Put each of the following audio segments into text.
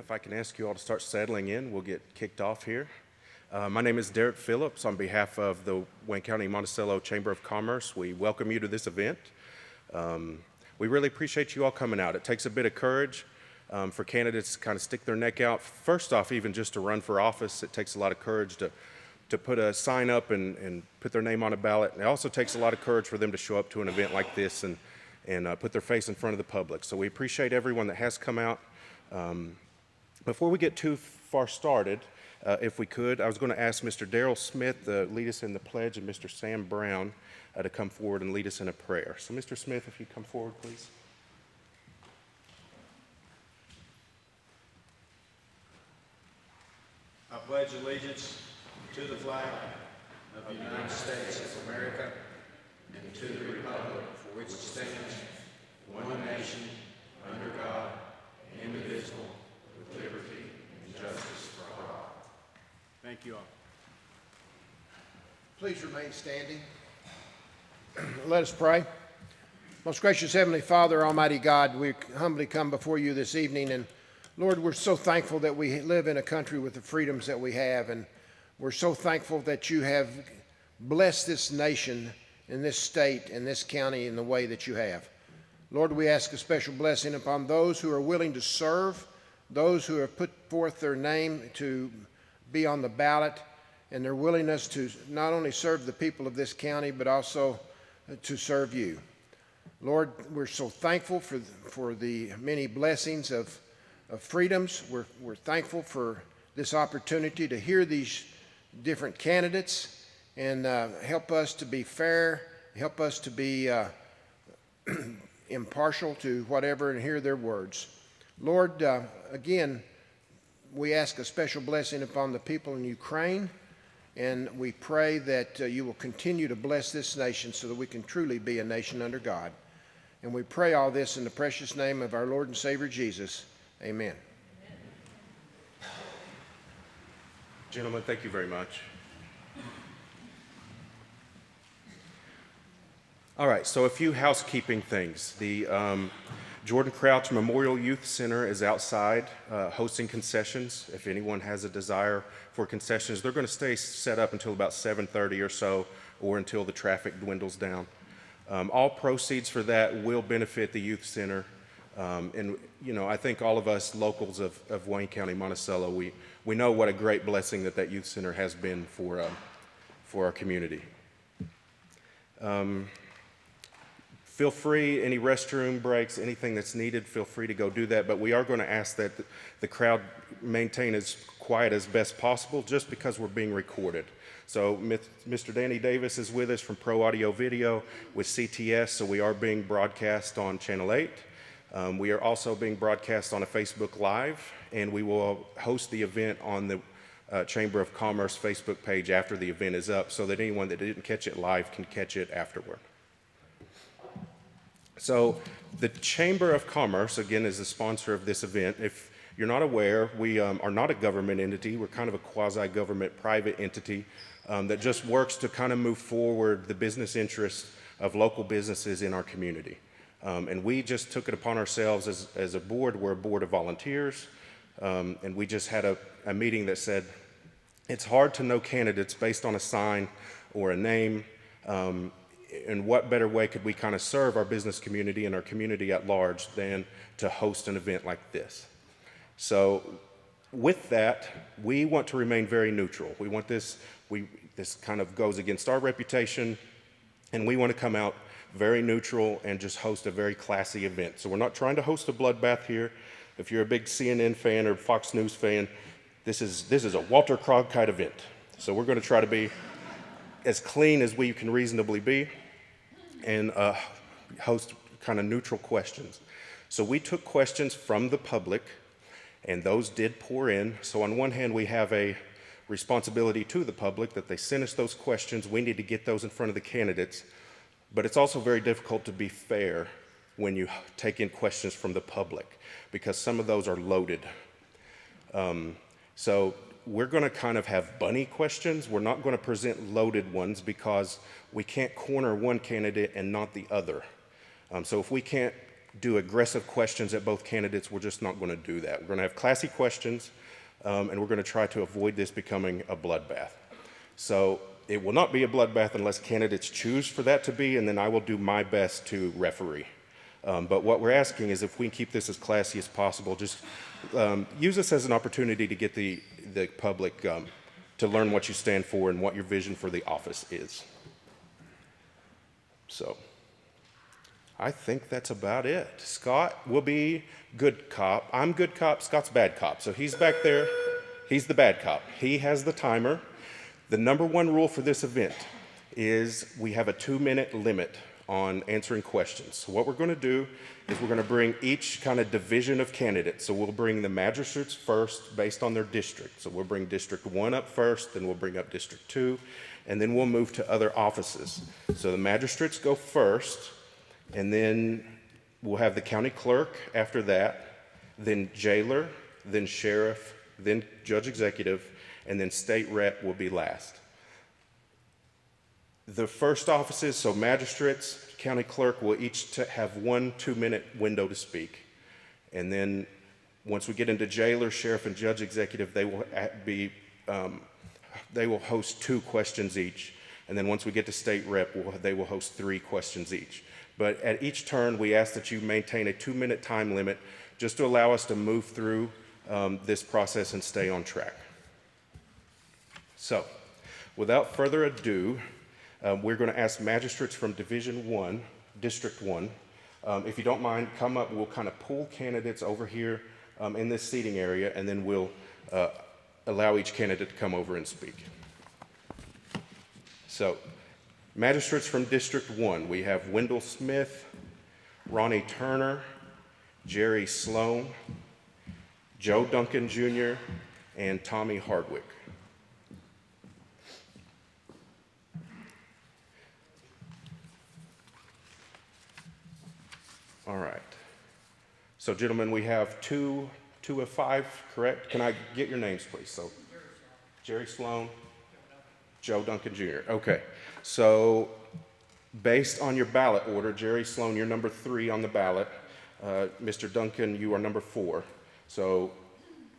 if I can ask you all to start settling in, we'll get kicked off here. My name is Derek Phillips. On behalf of the Wayne County Monticello Chamber of Commerce, we welcome you to this event. We really appreciate you all coming out. It takes a bit of courage for candidates to kind of stick their neck out. First off, even just to run for office, it takes a lot of courage to put a sign up and put their name on a ballot. And it also takes a lot of courage for them to show up to an event like this and put their face in front of the public. So we appreciate everyone that has come out. Before we get too far started, if we could, I was going to ask Mr. Darrell Smith to lead us in the pledge and Mr. Sam Brown to come forward and lead us in a prayer. So Mr. Smith, if you come forward, please. I pledge allegiance to the flag of the United States of America and to the republic for which it stands, one nation, under God, indivisible, with liberty and justice for all. Thank you all. Please remain standing. Let us pray. Most gracious Heavenly Father, Almighty God, we humbly come before you this evening, and Lord, we're so thankful that we live in a country with the freedoms that we have, and we're so thankful that you have blessed this nation and this state and this county in the way that you have. Lord, we ask a special blessing upon those who are willing to serve, those who have put forth their name to be on the ballot, and their willingness to not only serve the people of this county, but also to serve you. Lord, we're so thankful for the many blessings of freedoms. We're thankful for this opportunity to hear these different candidates and help us to be fair, help us to be impartial to whatever and hear their words. Lord, again, we ask a special blessing upon the people in Ukraine, and we pray that you will continue to bless this nation so that we can truly be a nation under God. And we pray all this in the precious name of our Lord and Savior Jesus. Amen. Gentlemen, thank you very much. All right, so a few housekeeping things. The Jordan Crouch Memorial Youth Center is outside hosting concessions. If anyone has a desire for concessions, they're going to stay set up until about 7:30 or so, or until the traffic dwindles down. All proceeds for that will benefit the youth center. And, you know, I think all of us locals of Wayne County, Monticello, we know what a great blessing that youth center has been for our community. Feel free, any restroom breaks, anything that's needed, feel free to go do that. But we are going to ask that the crowd maintain as quiet as best possible, just because we're being recorded. So Mr. Danny Davis is with us from Pro Audio Video with CTS, so we are being broadcast on Channel 8. We are also being broadcast on a Facebook Live, and we will host the event on the Chamber of Commerce Facebook page after the event is up, so that anyone that didn't catch it live can catch it afterward. So the Chamber of Commerce, again, is the sponsor of this event. If you're not aware, we are not a government entity. We're kind of a quasi-government private entity that just works to kind of move forward the business interests of local businesses in our community. And we just took it upon ourselves as a board. We're a board of volunteers, and we just had a meeting that said it's hard to know candidates based on a sign or a name. And what better way could we kind of serve our business community and our community at large than to host an event like this? So with that, we want to remain very neutral. We want this kind of goes against our reputation, and we want to come out very neutral and just host a very classy event. So we're not trying to host a bloodbath here. If you're a big CNN fan or Fox News fan, this is a Walter Cronkite event. So we're going to try to be as clean as we can reasonably be and host kind of neutral questions. So we took questions from the public, and those did pour in. So on one hand, we have a responsibility to the public that they send us those questions. We need to get those in front of the candidates. But it's also very difficult to be fair when you take in questions from the public, because some of those are loaded. So we're going to kind of have bunny questions. We're not going to present loaded ones because we can't corner one candidate and not the other. So if we can't do aggressive questions at both candidates. We're just not going to do that. We're going to have classy questions, and we're going to try to avoid this becoming a bloodbath. So it will not be a bloodbath unless candidates choose for that to be, and then I will do my best to referee. But what we're asking is if we can keep this as classy as possible, just use this as an opportunity to get the public to learn what you stand for and what your vision for the office is. So I think that's about it. Scott will be good cop. I'm good cop. Scott's bad cop. So he's back there. He's the bad cop. He has the timer. The number one rule for this event is we have a 2-minute limit on answering questions. So what we're going to do is we're going to bring each kind of division of candidates. So we'll bring the magistrates first based on their district. So we'll bring District 1 up first, then we'll bring up District 2, and then we'll move to other offices. So the magistrates go first, and then we'll have the county clerk after that, then jailer, then sheriff, then judge executive, and then state rep will be last. The first offices, so magistrates, county clerk, will each have 1 2-minute window to speak. And then once we get into jailer, sheriff, and judge executive, they will host 2 questions each. And then once we get to state rep, they will host 3 questions each. But at each turn, we ask that you maintain a 2-minute time limit just to allow us to move through this process and stay on track. So, without further ado, we're going to ask magistrates from Division 1, District 1. If you don't mind, come up. We'll kind of pull candidates over here in this seating area, and then we'll allow each candidate to come over and speak. So, magistrates from District 1, we have Wendell Smith, Ronnie Turner, Jerry Sloan, Joe Duncan Jr., and Tommy Hardwick. All right. So, gentlemen, we have two of 5, correct? Can I get your names, please? So, Jerry Sloan, Joe Duncan Jr. Okay. So, based on your ballot order, Jerry Sloan, you're number 3 on the ballot. Mr. Duncan, you are number 4. So,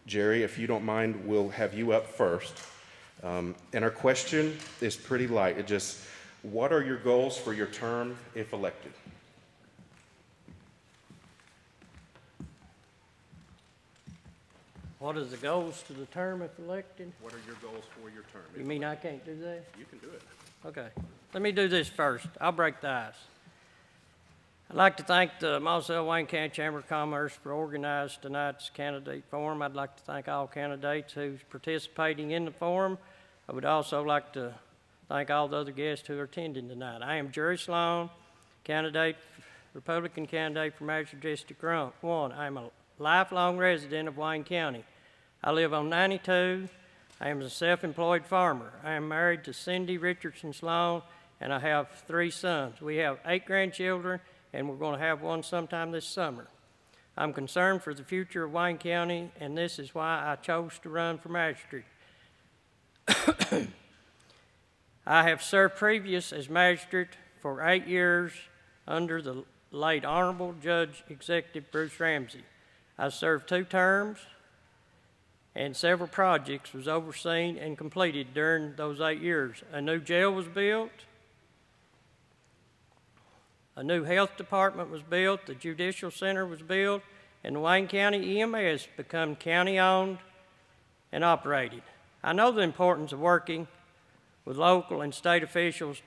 Jerry, if you don't mind, we'll have you up first. And our question is pretty light. It just, what are your goals for your term if elected? What is the goals to the term if elected? What are your goals for your term? You mean I can't do that? You can do it. Okay. Let me do this first. I'll break the ice. I'd like to thank the Moselle Wayne County Chamber of Commerce for organizing tonight's candidate forum. I'd like to thank all candidates who's participating in the forum. I would also like to thank all the other guests who are attending tonight. I am Jerry Sloan, Republican candidate for Magistrate District 1. I am a lifelong resident of Wayne County. I live on 92. I am a self-employed farmer. I am married to Cindy Richardson Sloan, and I have 3 sons. We have 8 grandchildren, and we're going to have one sometime this summer. I'm concerned for the future of Wayne County, and this is why I chose to run for magistrate. I have served previous as magistrate for 8 years under the late Honorable Judge Executive Bruce Ramsey. I served 2 terms, and several projects was overseen and completed during those 8 years. A new jail was built, a new health department was built, the judicial center was built, and the Wayne County EMS become county-owned and operated. I know the importance of working with local and state officials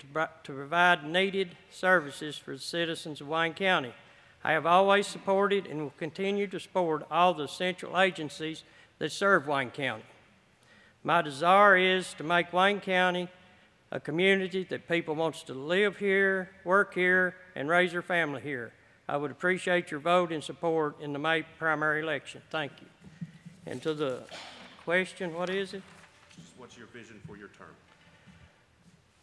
to provide needed services for the citizens of Wayne County. I have always supported and will continue to support all the essential agencies that serve Wayne County. My desire is to make Wayne County a community that people wants to live here, work here, and raise their family here. I would appreciate your vote and support in the May primary election. Thank you. And to the question, what is it? What's your vision for your term?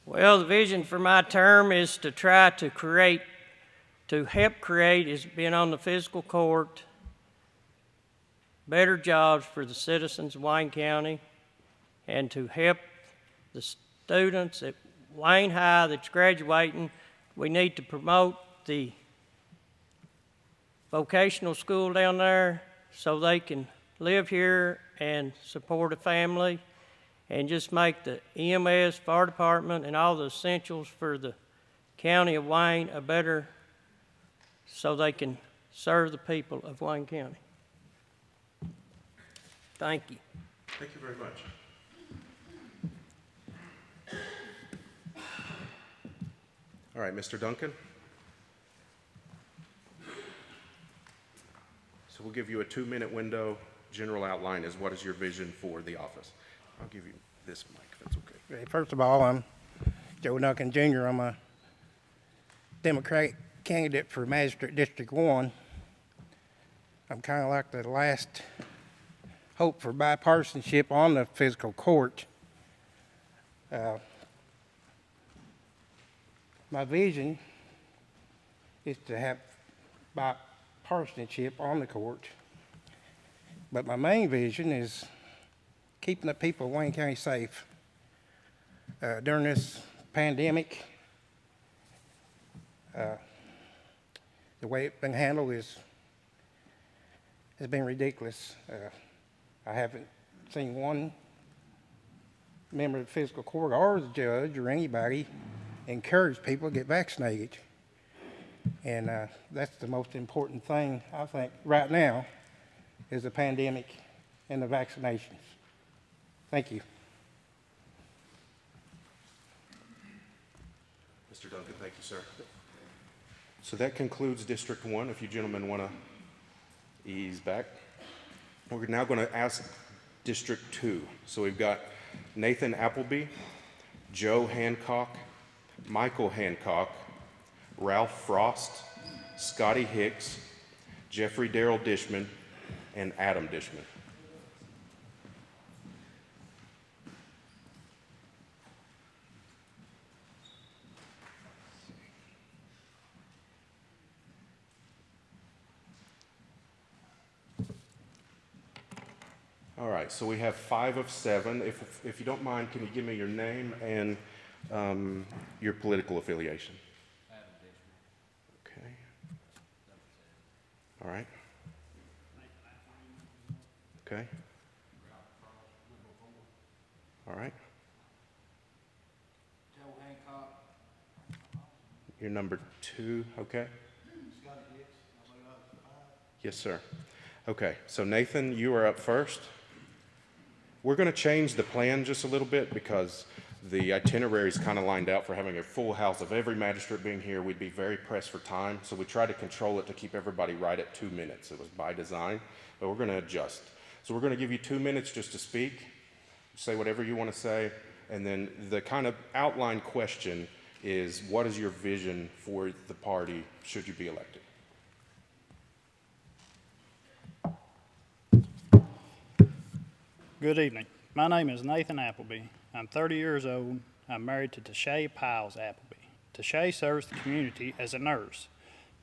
Well, the vision for my term is to try to help create, is being on the fiscal court, better jobs for the citizens of Wayne County, and to help the students at Wayne High that's graduating. We need to promote the vocational school down there so they can live here and support a family and just make the EMS, fire department, and all the essentials for the county of Wayne a better, so they can serve the people of Wayne County. Thank you. Thank you very much. All right, Mr. Duncan. So we'll give you a 2-minute window. General outline is what is your vision for the office. I'll give you this mic, if that's okay. Okay, first of all, I'm Joe Duncan Jr. I'm a Democratic candidate for Magistrate District 1. I'm kind of like the last hope for bipartisanship on the fiscal court. My vision is to have bipartisanship on the court, but my main vision is keeping the people of Wayne County safe. During this pandemic, the way it's been handled has been ridiculous. I haven't seen one member of the fiscal court or the judge or anybody encourage people to get vaccinated. And that's the most important thing, I think, right now, is the pandemic and the vaccinations. Thank you. Mr. Duncan, thank you, sir. So that concludes District 1. If you gentlemen want to ease back. We're now going to ask District 2. So we've got Nathan Appleby, Joe Hancock, Michael Hancock, Ralph Frost, Scotty Hicks, Jeffrey Darrell Dishman, and Adam Dishman. All right, so we have 5 of 7. If you don't mind, can you give me your name and your political affiliation? Okay. All right. Okay. All right. Joe Hancock. You're number 2, okay? Scotty Hicks. Yes, sir. Okay, so Nathan, you are up first. We're going to change the plan just a little bit because the itinerary is kind of lined out for having a full house of every magistrate being here. We'd be very pressed for time, so we try to control it to keep everybody right at 2 minutes. It was by design, but we're going to adjust. So we're going to give you 2 minutes just to speak, say whatever you want to say, and then the kind of outline question is, what is your vision for the party should you be elected? Good evening. My name is Nathan Appleby. I'm 30 years old. I'm married to Tashay Piles Appleby. Tashay serves the community as a nurse.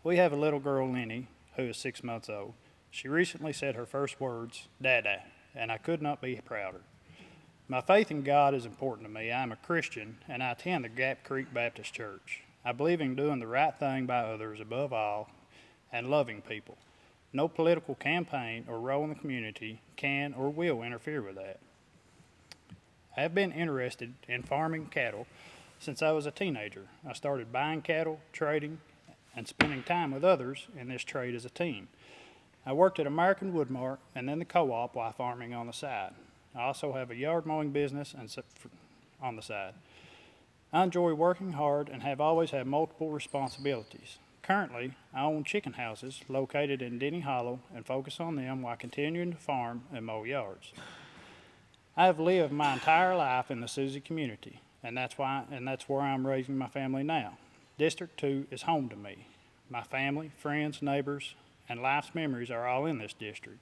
We have a little girl, Lenny, who is 6 months old. She recently said her first words, Dada, and I could not be prouder. My faith in God is important to me. I'm a Christian, and I attend the Gap Creek Baptist Church. I believe in doing the right thing by others above all and loving people. No political campaign or role in the community can or will interfere with that. I have been interested in farming cattle since I was a teenager. I started buying cattle, trading, and spending time with others in this trade as a teen. I worked at American Woodmark and then the co-op while farming on the side. I also have a yard mowing business on the side. I enjoy working hard and have always had multiple responsibilities. Currently, I own chicken houses located in Denny Hollow and focus on them while continuing to farm and mow yards. I have lived my entire life in the Susie community, and that's where I'm raising my family now. District 2 is home to me. My family, friends, neighbors, and life's memories are all in this district.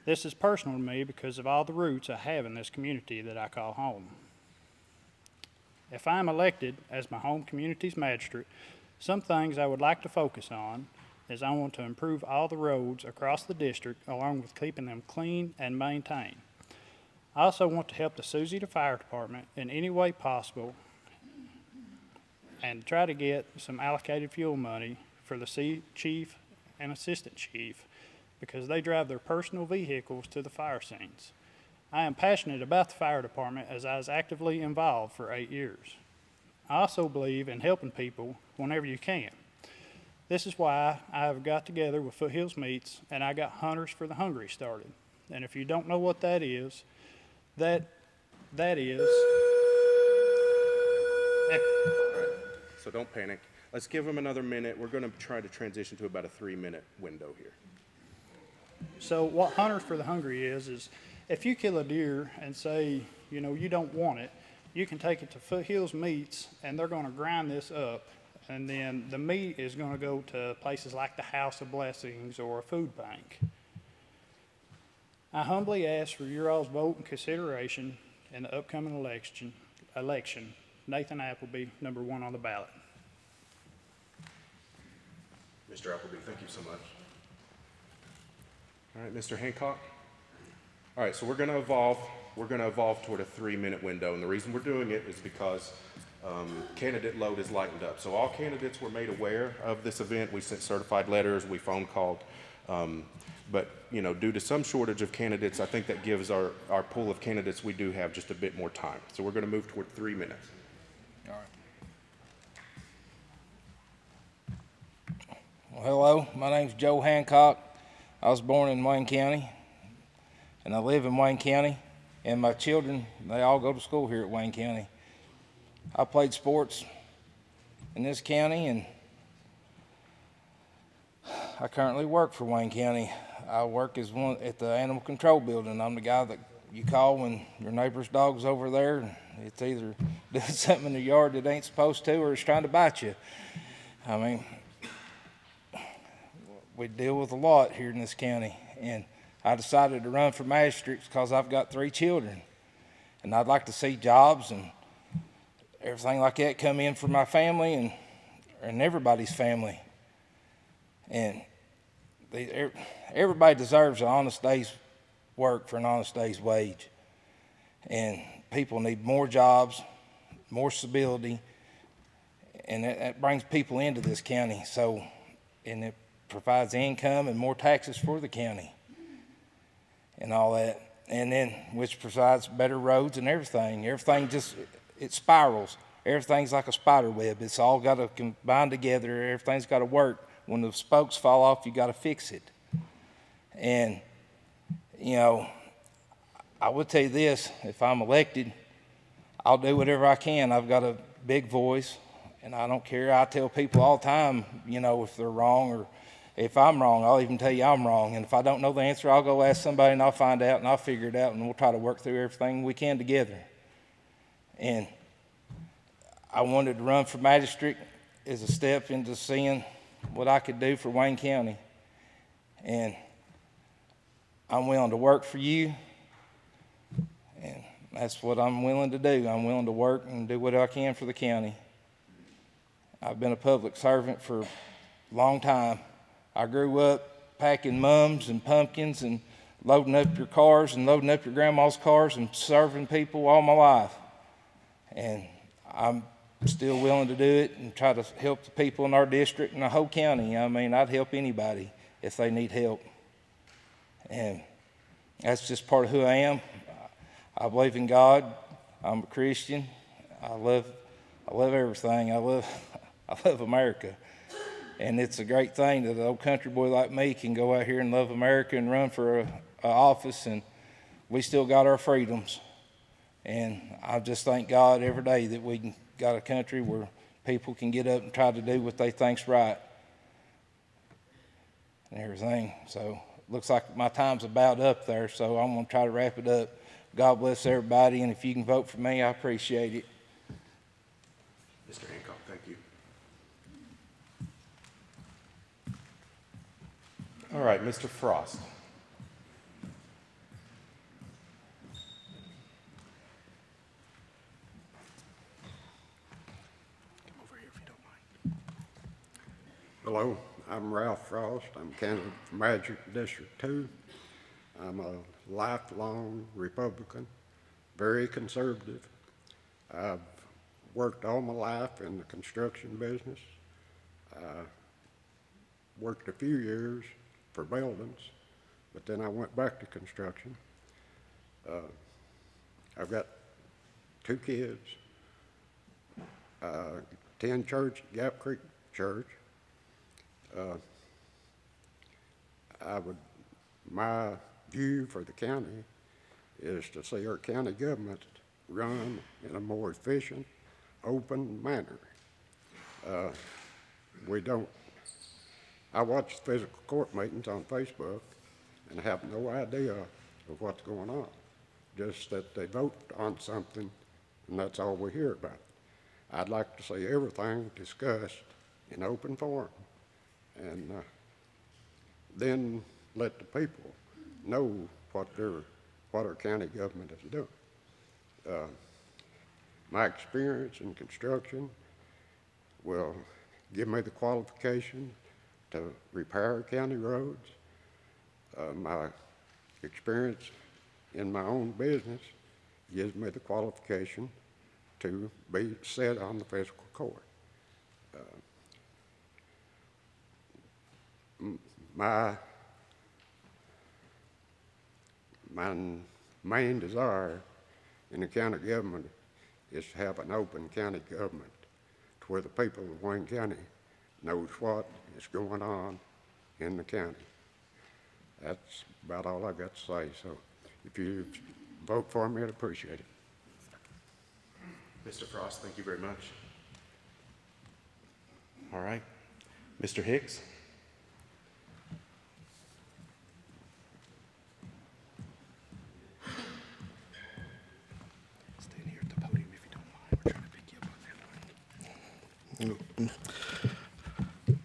This is personal to me because of all the roots I have in this community that I call home. If I am elected as my home community's magistrate, some things I would like to focus on is I want to improve all the roads across the district along with keeping them clean and maintained. I also want to help the Sioux City Fire Department in any way possible and try to get some allocated fuel money for the chief and assistant chief because they drive their personal vehicles to the fire scenes. I am passionate about the fire department as I was actively involved for 8 years. I also believe in helping people whenever you can. This is why I have got together with Foothills Meats and I got Hunters for the Hungry started. And if you don't know what that is, that is. So don't panic. Let's give them another minute. We're going to try to transition to about a 3-minute window here. So what Hunters for the Hungry is if you kill a deer and say, you know, you don't want it, you can take it to Foothills Meats and they're going to grind this up. And then the meat is going to go to places like the House of Blessings or a food bank. I humbly ask for your all's vote and consideration in the upcoming election. Nathan Appleby, number 1 on the ballot. Mr. Appleby, thank you so much. All right, Mr. Hancock. All right, so we're going to evolve. We're going to evolve toward a 3-minute window, and the reason we're doing it is because candidate load is lightened up. So all candidates were made aware of this event. We sent certified letters. We phone called. But, you know, due to some shortage of candidates, I think that gives our pool of candidates we do have just a bit more time. So we're going to move toward 3 minutes. All right. Well, hello, my name's Joe Hancock. I was born in Wayne County, and I live in Wayne County, and my children, they all go to school here at Wayne County. I played sports in this county, and I currently work for Wayne County. I work as one at the animal control building. I'm the guy that you call when your neighbor's dog's over there and it's either doing something in the yard that ain't supposed to or it's trying to bite you. I mean, we deal with a lot here in this county, and I decided to run for magistrate because I've got 3 children, and I'd like to see jobs and everything like that come in for my family and everybody's family. And everybody deserves an honest day's work for an honest day's wage. And people need more jobs, more stability, and that brings people into this county. So, and it provides income and more taxes for the county and all that. And then, which provides better roads and everything. Everything just, it spirals. Everything's like a spider web. It's all got to combine together. Everything's got to work. When the spokes fall off, you got to fix it. And, you know, I would tell you this, if I'm elected, I'll do whatever I can. I've got a big voice, and I don't care. I tell people all the time, you know, if they're wrong or if I'm wrong, I'll even tell you I'm wrong. And if I don't know the answer, I'll go ask somebody and I'll find out and I'll figure it out, and we'll try to work through everything we can together. And I wanted to run for magistrate as a step into seeing what I could do for Wayne County. And I'm willing to work for you, and that's what I'm willing to do. I'm willing to work and do what I can for the county. I've been a public servant for a long time. I grew up packing mums and pumpkins and loading up your cars and loading up your grandma's cars and serving people all my life. And I'm still willing to do it and try to help the people in our district and the whole county. I mean, I'd help anybody if they need help. And that's just part of who I am. I believe in God. I'm a Christian. I love everything. I love America. And it's a great thing that an old country boy like me can go out here and love America and run for a office, and we still got our freedoms. And I just thank God every day that we got a country where people can get up and try to do what they think's right and everything. So looks like my time's about up there, so I'm going to try to wrap it up. God bless everybody, and if you can vote for me, I appreciate it. Mr. Hancock, thank you. All right, Mr. Frost. Come over here if you don't mind. Hello, I'm Ralph Frost. I'm candidate for Magic District 2. I'm a lifelong Republican, very conservative. I've worked all my life in the construction business. worked a few years for buildings, but then I went back to construction. I've got 2 kids, attend church, Gap Creek Church. My view for the county is to see our county government run in a more efficient, open manner. I watch physical court meetings on Facebook and have no idea of what's going on. Just that they vote on something and that's all we hear about. I'd like to see everything discussed in open forum and then let the people know what our county government is doing. My experience in construction will give me the qualification to repair county roads. My experience in my own business gives me the qualification to be set on the fiscal court. My main desire in the county government is to have an open county government to where the people of Wayne County knows what is going on in the county. That's about all I got to say. So if you vote for me, I'd appreciate it. Mr. Frost, thank you very much. All right. Mr. Hicks? Stand here at the podium if you don't mind. We're trying to pick you up on that line.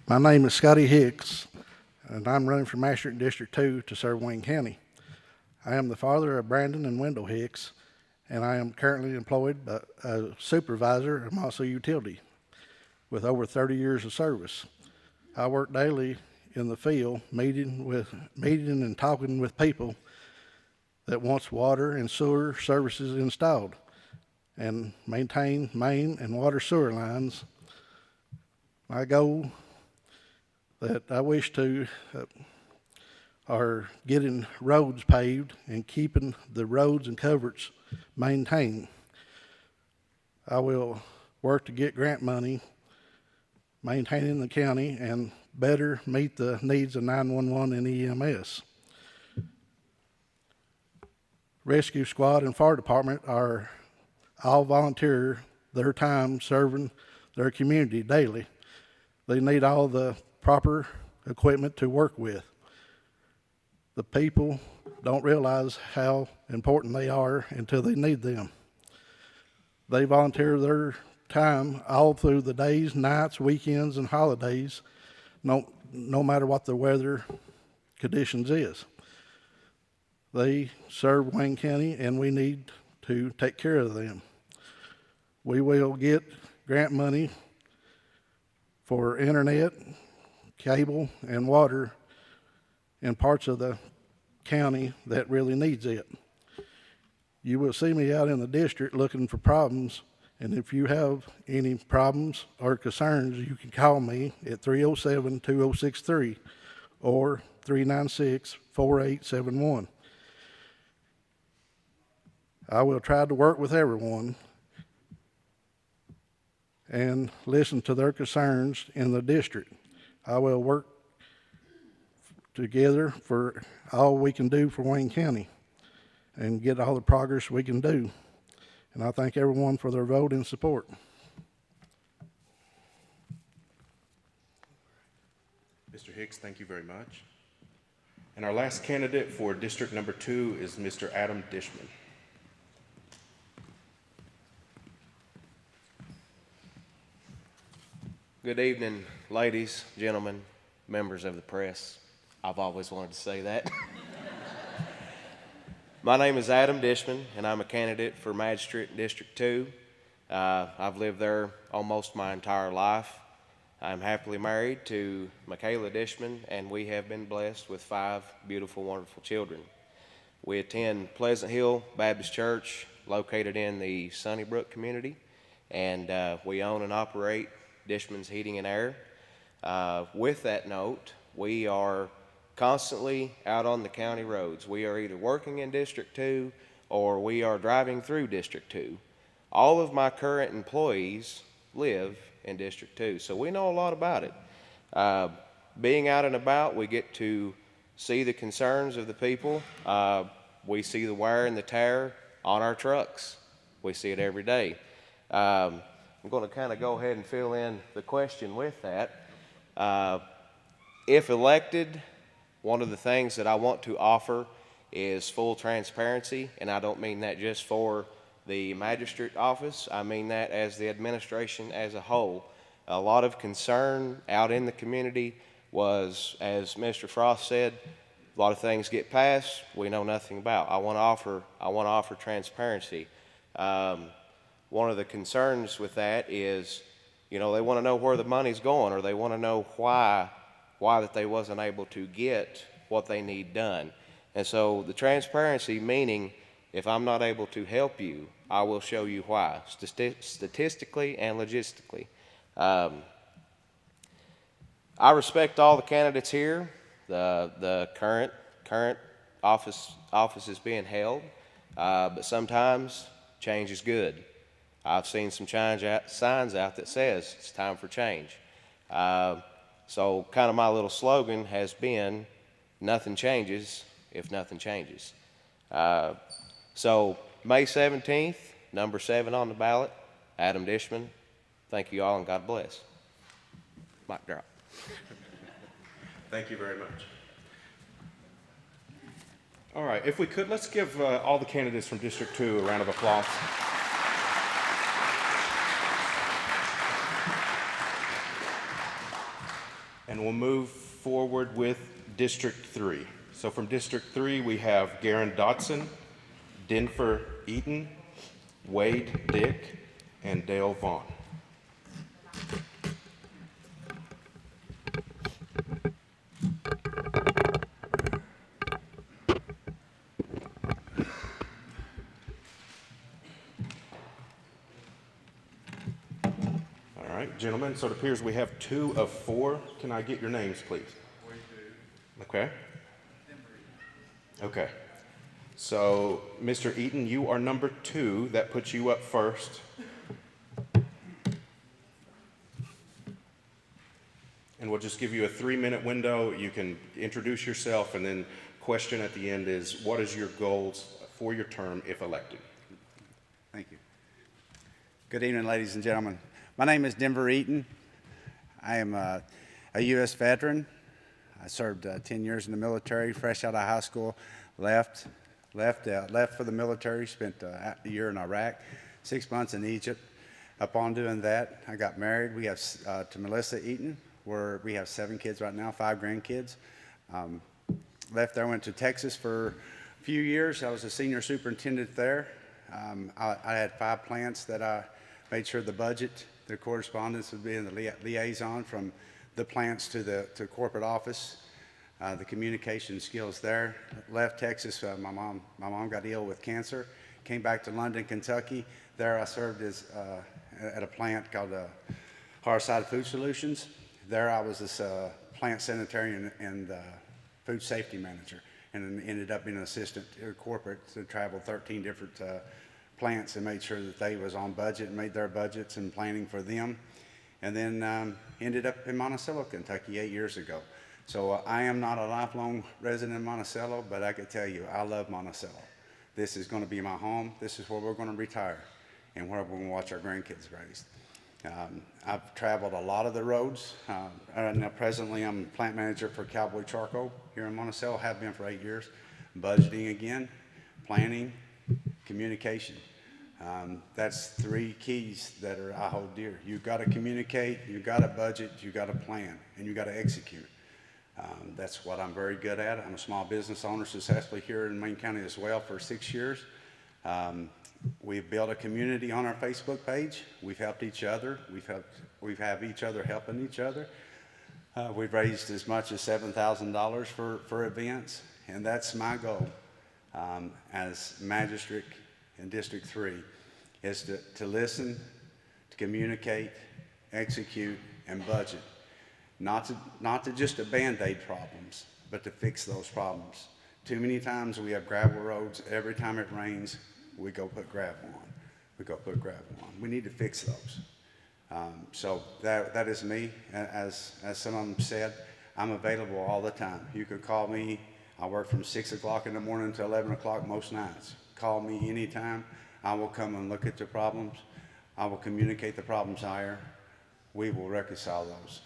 My name is Scotty Hicks, and I'm running for Maastricht District 2 to serve Wayne County. I am the father of Brandon and Wendell Hicks, and I am currently employed by a supervisor of Mossy Utility with over 30 years of service. I work daily in the field, meeting and talking with people that wants water and sewer services installed and maintain main and water sewer lines. My goal that I wish to are getting roads paved and keeping the roads and culverts maintained. I will work to get grant money, maintaining the county, and better meet the needs of 911 and EMS. Rescue squad and fire department are all volunteer their time serving their community daily. They need all the proper equipment to work with. The people don't realize how important they are until they need them. They volunteer their time all through the days, nights, weekends, and holidays, no matter what the weather conditions is. They serve Wayne County, and we need to take care of them. We will get grant money for internet, cable, and water in parts of the county that really needs it. You will see me out in the district looking for problems, and if you have any problems or concerns, you can call me at 307-2063 or 396-4871. I will try to work with everyone and listen to their concerns in the district. I will work together for all we can do for Wayne County and get all the progress we can do. And I thank everyone for their vote and support. Mr. Hicks, thank you very much. And our last candidate for District Number 2 is Mr. Adam Dishman. Good evening, ladies, gentlemen, members of the press. I've always wanted to say that. My name is Adam Dishman, and I'm a candidate for Maastricht District 2. I've lived there almost my entire life. I'm happily married to Michaela Dishman, and we have been blessed with 5 beautiful, wonderful children. We attend Pleasant Hill Baptist Church, located in the Sunnybrook community, and we own and operate Dishman's Heating and Air. With that note, we are constantly out on the county roads. We are either working in District 2 or we are driving through District 2. All of my current employees live in District 2, so we know a lot about it. Being out and about, we get to see the concerns of the people. We see the wear and the tear on our trucks. We see it every day. I'm going to kind of go ahead and fill in the question with that. If elected, one of the things that I want to offer is full transparency, and I don't mean that just for the magistrate office. I mean that as the administration as a whole. A lot of concern out in the community was, as Mr. Frost said, a lot of things get passed we know nothing about. I want to offer transparency. One of the concerns with that is, they want to know where the money's going, or they want to know why that they wasn't able to get what they need done. And so the transparency meaning, if I'm not able to help you, I will show you why, statistically and logistically. I respect all the candidates here. The current office is being held, but sometimes change is good. I've seen some signs out that says it's time for change. So kind of my little slogan has been, nothing changes if nothing changes. So May 17th, number 7 on the ballot, Adam Dishman. Thank you all and God bless. Mic drop. Thank you very much. All right, if we could, let's give all the candidates from District 2 a round of applause. And we'll move forward with District 3. So from District 3, we have Garen Dotson, Denver Eaton, Wade Dick, and Dale Vaughn. All right, gentlemen, so it appears we have 2 of 4. Can I get your names, please? Okay. Okay. So, Mr. Eaton, you are number 2. That puts you up first. And we'll just give you a 3-minute window. You can introduce yourself, and then question at the end is, what is your goals for your term if elected? Thank you. Good evening, ladies and gentlemen. My name is Denver Eaton. I am a U.S. veteran. I served 10 years in the military, fresh out of high school, left for the military, spent a year in Iraq, 6 months in Egypt. Upon doing that, I got married. We have to Melissa Eaton, where we have 7 kids right now, 5 grandkids. Left there, went to Texas for a few years. I was a senior superintendent there. I had 5 plants that I made sure the budget, the correspondence would be in the liaison from the plants to the corporate office, the communication skills there. Left Texas, my mom got ill with cancer, came back to London, Kentucky. There I served as at a plant called Harside Food Solutions. There I was this plant sanitary and food safety manager, and then ended up being an assistant corporate to travel 13 different plants and made sure that they was on budget and made their budgets and planning for them. And then ended up in Monticello, Kentucky 8 years ago. So I am not a lifelong resident of Monticello, but I could tell you I love Monticello. This is going to be my home. This is where we're going to retire and where we're going to watch our grandkids raised. I've traveled a lot of the roads. Now presently I'm plant manager for Cowboy Charcoal here in Monticello, have been for 8 years. Budgeting again, planning, communication. That's 3 keys that I hold dear. You've got to communicate, you've got to budget, you've got to plan, and you've got to execute. That's what I'm very good at. I'm a small business owner successfully here in Wayne County as well for 6 years. We've built a community on our Facebook page. We've helped each other. We've had each other helping each other. We've raised as much as $7,000 for events, and that's my goal as magistrate in District 3, is to listen, to communicate, execute, and budget. not to just to Band-Aid problems, but to fix those problems. Too many times we have gravel roads. Every time it rains, we go put gravel on. We need to fix those. So that is me. As some of them said, I'm available all the time. You can call me. I work from 6 o'clock in the morning to 11 o'clock most nights. Call me anytime. I will come and look at the problems. I will communicate the problems higher. We will reconcile those,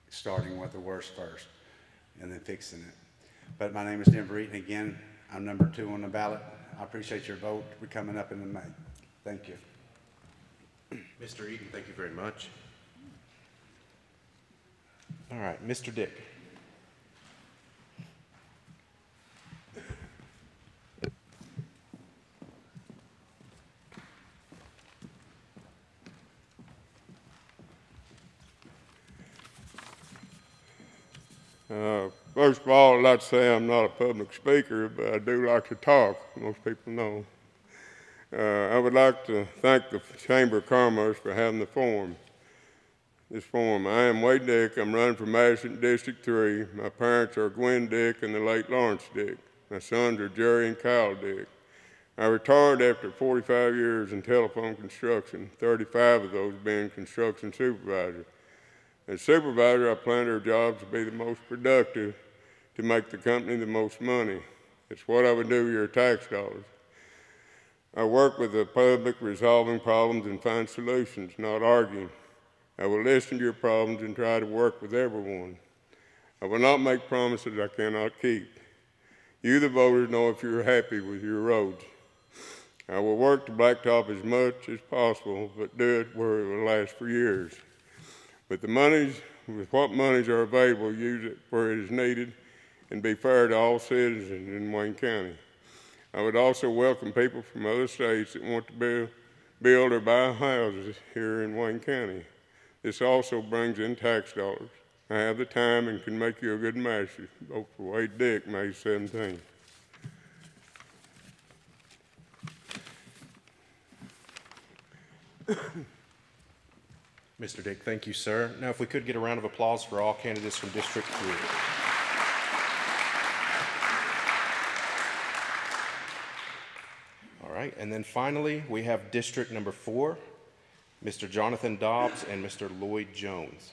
starting with the worst first and then fixing it. But my name is Denver Eaton. Again, I'm number 2 on the ballot. I appreciate your vote. We're coming up in May. Thank you. Mr. Eaton, thank you very much. All right, Mr. Dick. First of all, I'd like to say I'm not a public speaker, but I do like to talk. Most people know. I would like to thank the Chamber of Commerce for having the forum. This forum. I am Wade Dick. I'm running for Madison District 3. My parents are Gwen Dick and the late Lawrence Dick. My sons are Jerry and Kyle Dick. I retired after 45 years in telephone construction, 35 of those being construction supervisor. As supervisor, I plan their jobs to be the most productive to make the company the most money. It's what I would do with your tax dollars. I work with the public resolving problems and find solutions, not arguing. I will listen to your problems and try to work with everyone. I will not make promises I cannot keep. You, the voters, know if you're happy with your roads. I will work to blacktop as much as possible, but do it where it will last for years. With what monies are available, use it where it is needed and be fair to all citizens in Wayne County. I would also welcome people from other states that want to build or buy houses here in Wayne County. This also brings in tax dollars. I have the time and can make you a good match. Vote for Wade Dick, May 17th. Mr. Dick, thank you, sir. Now, if we could get a round of applause for all candidates from District 3. All right, and then finally, we have District number 4, Mr. Jonathan Dobbs and Mr. Lloyd Jones.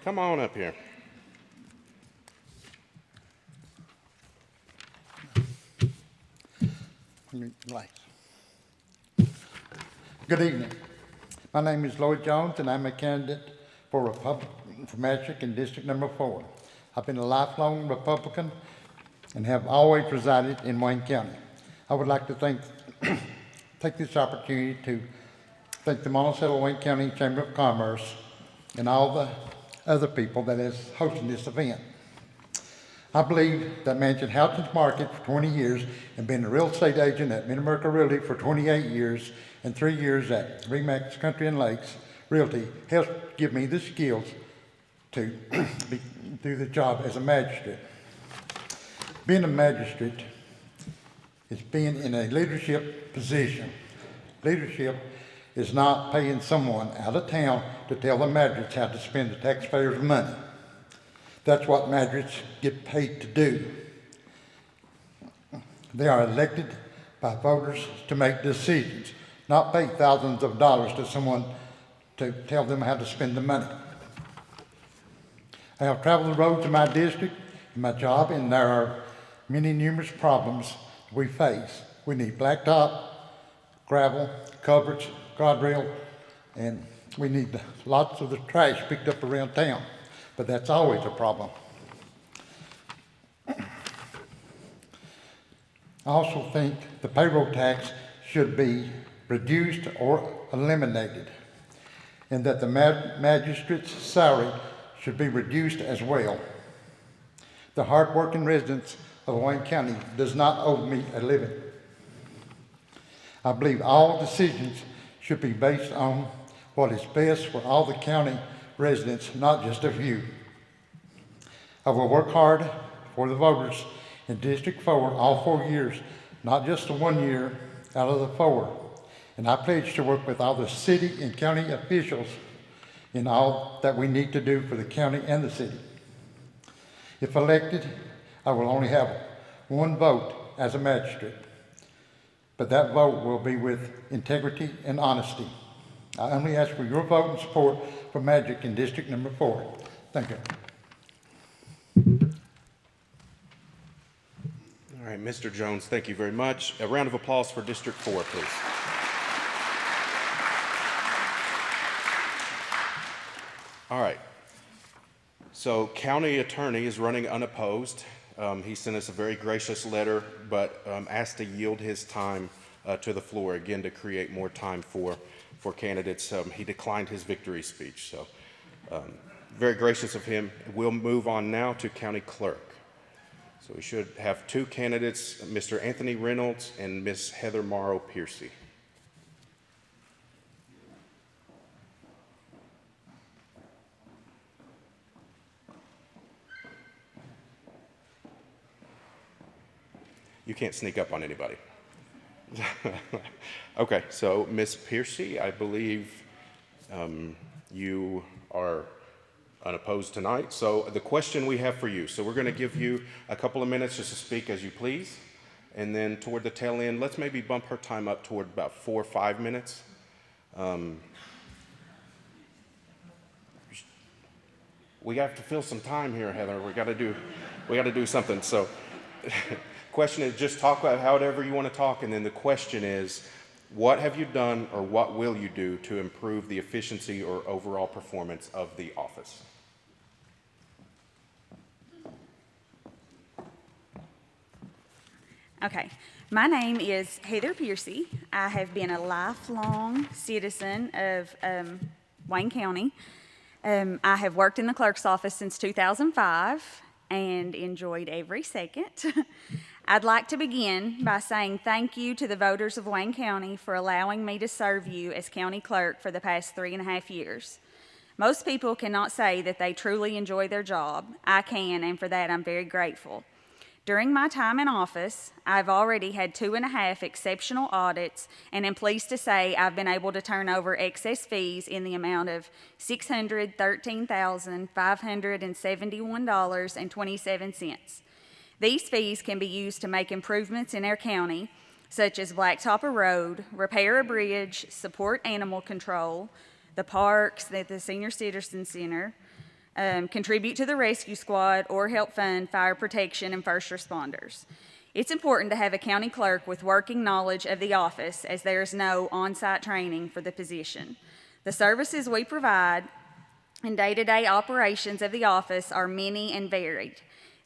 Come on up here. Good evening. My name is Lloyd Jones, and I'm a candidate for Republican for Magistrate in District number 4. I've been a lifelong Republican and have always resided in Wayne County. I would like to take this opportunity to thank the Monticello Wayne County Chamber of Commerce and all the other people that is hosting this event. I believe that managing housing market for 20 years and being a real estate agent at Mid-America Realty for 28 years and 3 years at Remax Country and Lakes Realty helps give me the skills to do the job as a magistrate. Being a magistrate is being in a leadership position. Leadership is not paying someone out of town to tell the magistrates how to spend the taxpayers' money. That's what magistrates get paid to do. They are elected by voters to make decisions, not pay thousands of dollars to someone to tell them how to spend the money. I have traveled the roads in my district, in my job, and there are many numerous problems we face. We need blacktop, gravel, culverts, guardrail, and we need lots of the trash picked up around town. But that's always a problem. I also think the payroll tax should be reduced or eliminated, and that the magistrate's salary should be reduced as well. The hard-working residents of Wayne County does not owe me a living. I believe all decisions should be based on what is best for all the county residents, not just a few. I will work hard for the voters in District 4 all 4 years, not just the 1 year out of the 4. and I pledge to work with all the city and county officials in all that we need to do for the county and the city. If elected, I will only have one vote as a magistrate, but that vote will be with integrity and honesty. I only ask for your vote and support for Magic in District Number 4. Thank you. All right, Mr. Jones, thank you very much. A round of applause for District 4, please. All right. So County Attorney is running unopposed. He sent us a very gracious letter, but asked to yield his time to the floor again to create more time for candidates. He declined his victory speech, so very gracious of him. We'll move on now to County Clerk. So we should have two candidates, Mr. Anthony Reynolds and Ms. Heather Morrow Piercy. You can't sneak up on anybody. Okay, so Ms. Piercy, I believe you are unopposed tonight. So the question we have for you, so we're going to give you a couple of minutes just to speak as you please. And then toward the tail end, let's maybe bump her time up toward about 4 or 5 minutes. We have to fill some time here, Heather. We got to do something. So question is just talk about however you want to talk. And then the question is, what have you done or what will you do to improve the efficiency or overall performance of the office? Okay, my name is Heather Piercy. I have been a lifelong citizen of Wayne County. I have worked in the clerk's office since 2005 and enjoyed every second. I'd like to begin by saying thank you to the voters of Wayne County for allowing me to serve you as county clerk for the past 3.5 years. Most people cannot say that they truly enjoy their job. I can, and for that I'm very grateful. During my time in office, I've already had 2.5 exceptional audits, and am pleased to say I've been able to turn over excess fees in the amount of $613,571.27. These fees can be used to make improvements in our county, such as blacktop a road, repair a bridge, support animal control, the parks, the Senior Citizen Center, contribute to the rescue squad, or help fund fire protection and first responders. It's important to have a county clerk with working knowledge of the office, as there is no on-site training for the position. The services we provide and day-to-day operations of the office are many and varied.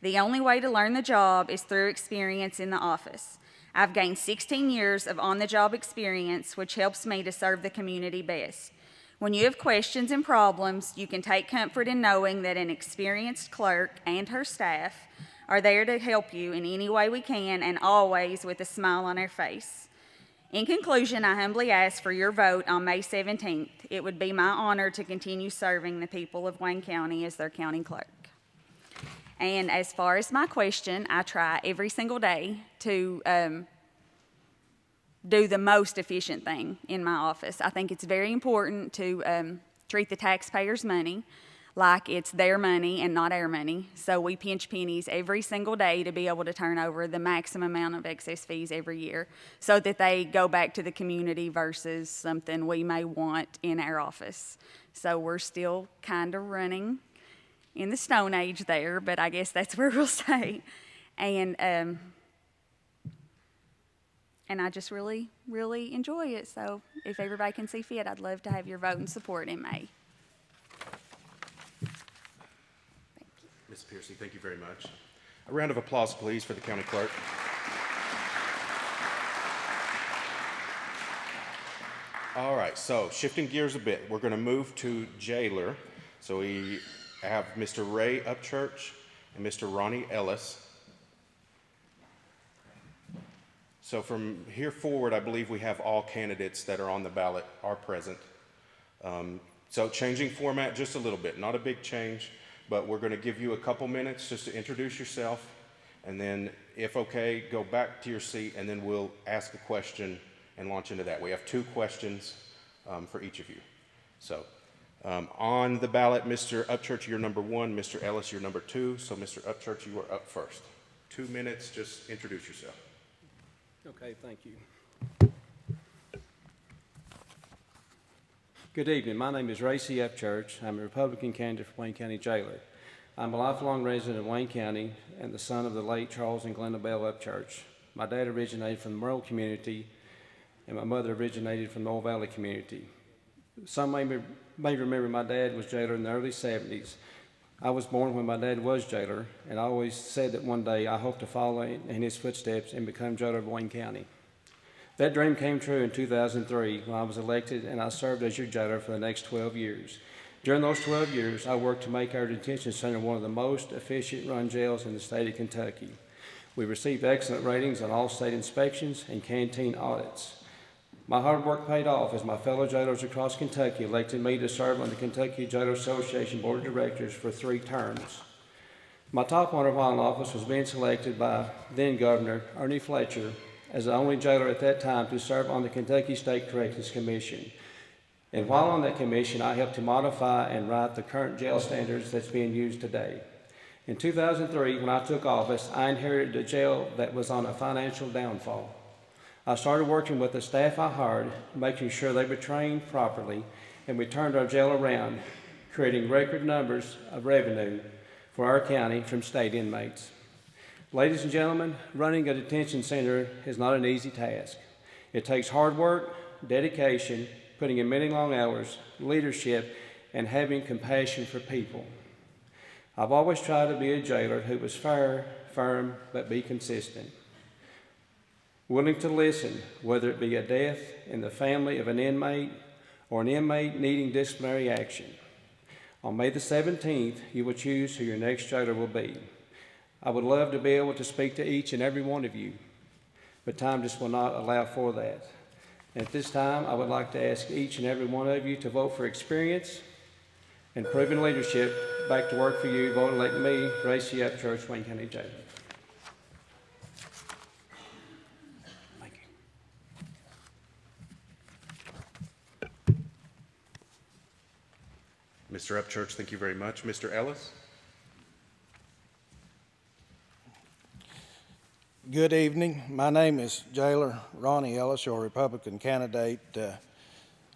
The only way to learn the job is through experience in the office. I've gained 16 years of on-the-job experience, which helps me to serve the community best. When you have questions and problems, you can take comfort in knowing that an experienced clerk and her staff are there to help you in any way we can, and always with a smile on our face. In conclusion, I humbly ask for your vote on May 17th. It would be my honor to continue serving the people of Wayne County as their county clerk. And as far as my question, I try every single day to do the most efficient thing in my office. I think it's very important to treat the taxpayers' money like it's their money and not our money. So we pinch pennies every single day to be able to turn over the maximum amount of excess fees every year so that they go back to the community versus something we may want in our office. So we're still kind of running in the Stone Age there, but I guess that's where we'll stay. And I just really, really enjoy it. So if everybody can see fit, I'd love to have your vote and support in May. Ms. Piercy, thank you very much. A round of applause, please, for the county clerk. All right, so shifting gears a bit, we're going to move to jailer. So we have Mr. Ray Upchurch and Mr. Ronnie Ellis. So from here forward, I believe we have all candidates that are on the ballot are present. So changing format just a little bit, not a big change, but we're going to give you a couple minutes just to introduce yourself, and then if okay, go back to your seat, and then we'll ask a question and launch into that. We have 2 questions for each of you. So on the ballot, Mr. Upchurch, you're number 1. Mr. Ellis, you're number 2. So Mr. Upchurch, you are up first. 2 minutes, just introduce yourself. Okay, thank you. Good evening. My name is Ray C. Upchurch. I'm a Republican candidate for Wayne County Jailer. I'm a lifelong resident of Wayne County and the son of the late Charles and Glenda Bell Upchurch. My dad originated from the Merle community, and my mother originated from the Old Valley community. Some may remember my dad was jailer in the early 70s. I was born when my dad was jailer, and I always said that one day I hope to follow in his footsteps and become jailer of Wayne County. That dream came true in 2003 when I was elected, and I served as your jailer for the next 12 years. During those 12 years, I worked to make our detention center one of the most efficient run jails in the state of Kentucky. We received excellent ratings on all state inspections and canteen audits. My hard work paid off as my fellow jailers across Kentucky elected me to serve on the Kentucky Jailer Association Board of Directors for 3 terms. My top honor while in office was being selected by then Governor Ernie Fletcher as the only jailer at that time to serve on the Kentucky State Corrections Commission. And while on that commission, I helped to modify and write the current jail standards that's being used today. In 2003, when I took office, I inherited a jail that was on a financial downfall. I started working with the staff I hired, making sure they were trained properly, and we turned our jail around, creating record numbers of revenue for our county from state inmates. Ladies and gentlemen, running a detention center is not an easy task. It takes hard work, dedication, putting in many long hours, leadership, and having compassion for people. I've always tried to be a jailer who was fair, firm, but be consistent. Willing to listen, whether it be a death in the family of an inmate or an inmate needing disciplinary action. On May the 17th, you will choose who your next jailer will be. I would love to be able to speak to each and every one of you, but time just will not allow for that. And at this time, I would like to ask each and every one of you to vote for experience and proven leadership. Back to work for you. Vote and elect me, Ray C. Upchurch, Wayne County Jailer. Thank you. Mr. Upchurch, thank you very much. Mr. Ellis? Good evening. My name is Jailer Ronnie Ellis, your Republican candidate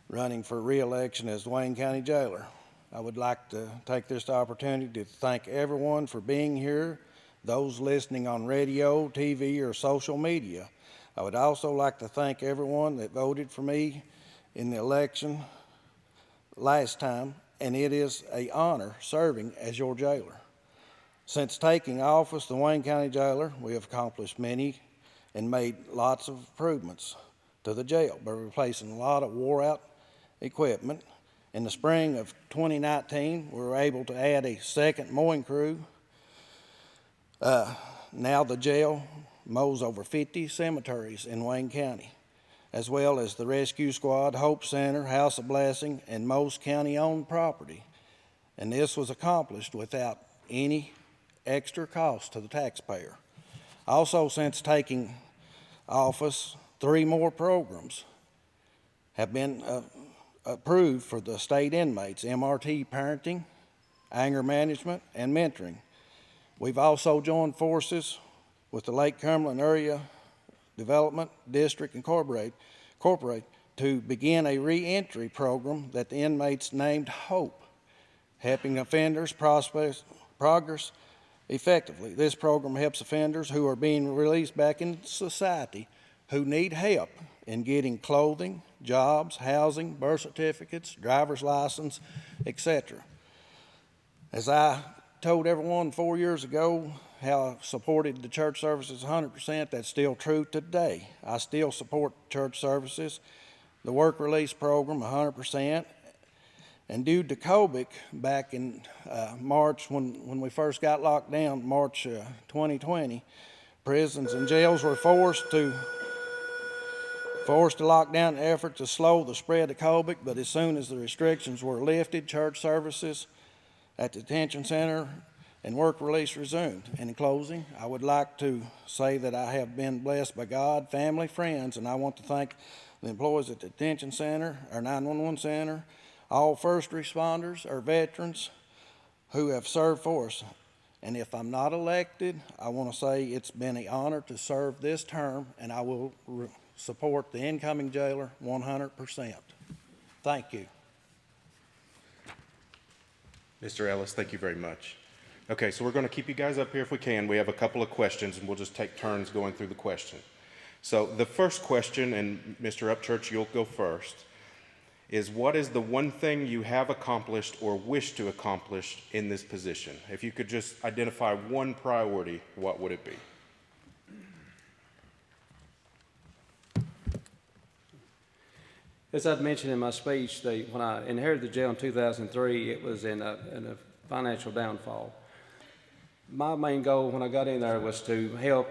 running for re-election as Wayne County Jailer. I would like to take this opportunity to thank everyone for being here, those listening on radio, TV, or social media. I would also like to thank everyone that voted for me in the election last time, and it is an honor serving as your jailer. Since taking office, the Wayne County Jailer, we have accomplished many and made lots of improvements to the jail by replacing a lot of wore-out equipment. In the spring of 2019, we were able to add a second mowing crew. Now the jail mows over 50 cemeteries in Wayne County, as well as the Rescue Squad, Hope Center, House of Blessing, and most county-owned property. And this was accomplished without any extra cost to the taxpayer. Also, since taking office, 3 more programs have been approved for the state inmates: MRT parenting, anger management, and mentoring. We've also joined forces with the Lake Cumberland Area Development District Incorporated to begin a reentry program that the inmates named HOPE, helping offenders progress effectively. This program helps offenders who are being released back into society who need help in getting clothing, jobs, housing, birth certificates, driver's license, etc. As I told everyone 4 years ago how I supported the church services 100%, that's still true today. I still support church services, the work release program 100%. And due to COVID, back in March, when we first got locked down, March 2020, prisons and jails were forced to lock down the effort to slow the spread of COVID. But as soon as the restrictions were lifted, church services at the detention center and work release resumed. And in closing, I would like to say that I have been blessed by God, family, friends, and I want to thank the employees at the detention center, our 911 center, all first responders, our veterans who have served for us. And if I'm not elected, I want to say it's been an honor to serve this term, and I will support the incoming jailer 100%. Thank you. Mr. Ellis, thank you very much. Okay, so we're going to keep you guys up here if we can. We have a couple of questions, and we'll just take turns going through the question. So the first question, and Mr. Upchurch, you'll go first, is what is the one thing you have accomplished or wish to accomplish in this position? If you could just identify one priority, what would it be? As I'd mentioned in my speech, when I inherited the jail in 2003, it was in a financial downfall. My main goal when I got in there was to help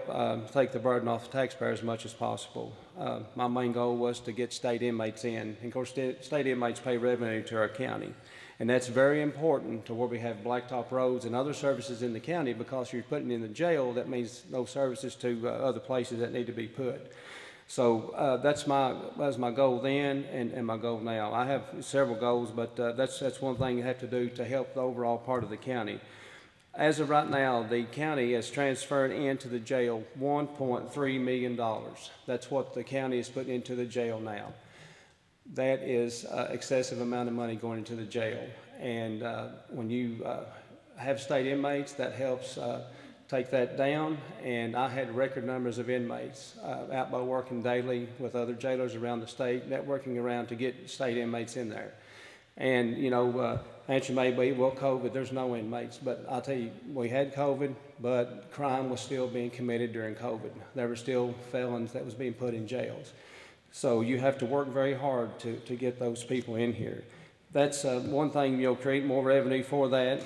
take the burden off the taxpayer as much as possible. My main goal was to get state inmates in. And of course, state inmates pay revenue to our county. And that's very important to where we have blacktop roads and other services in the county, because you're putting in the jail, that means no services to other places that need to be put. So that was my goal then and my goal now. I have several goals, but that's one thing you have to do to help the overall part of the county. As of right now, the county has transferred into the jail $1.3 million. That's what the county is putting into the jail now. That is excessive amount of money going into the jail. And when you have state inmates, that helps take that down. And I had record numbers of inmates out by working daily with other jailers around the state, networking around to get state inmates in there. And, you know, answer may be, well, COVID, there's no inmates. But I'll tell you, we had COVID, but crime was still being committed during COVID. There were still felons that was being put in jails. So you have to work very hard to get those people in here. That's one thing, you know, create more revenue for that.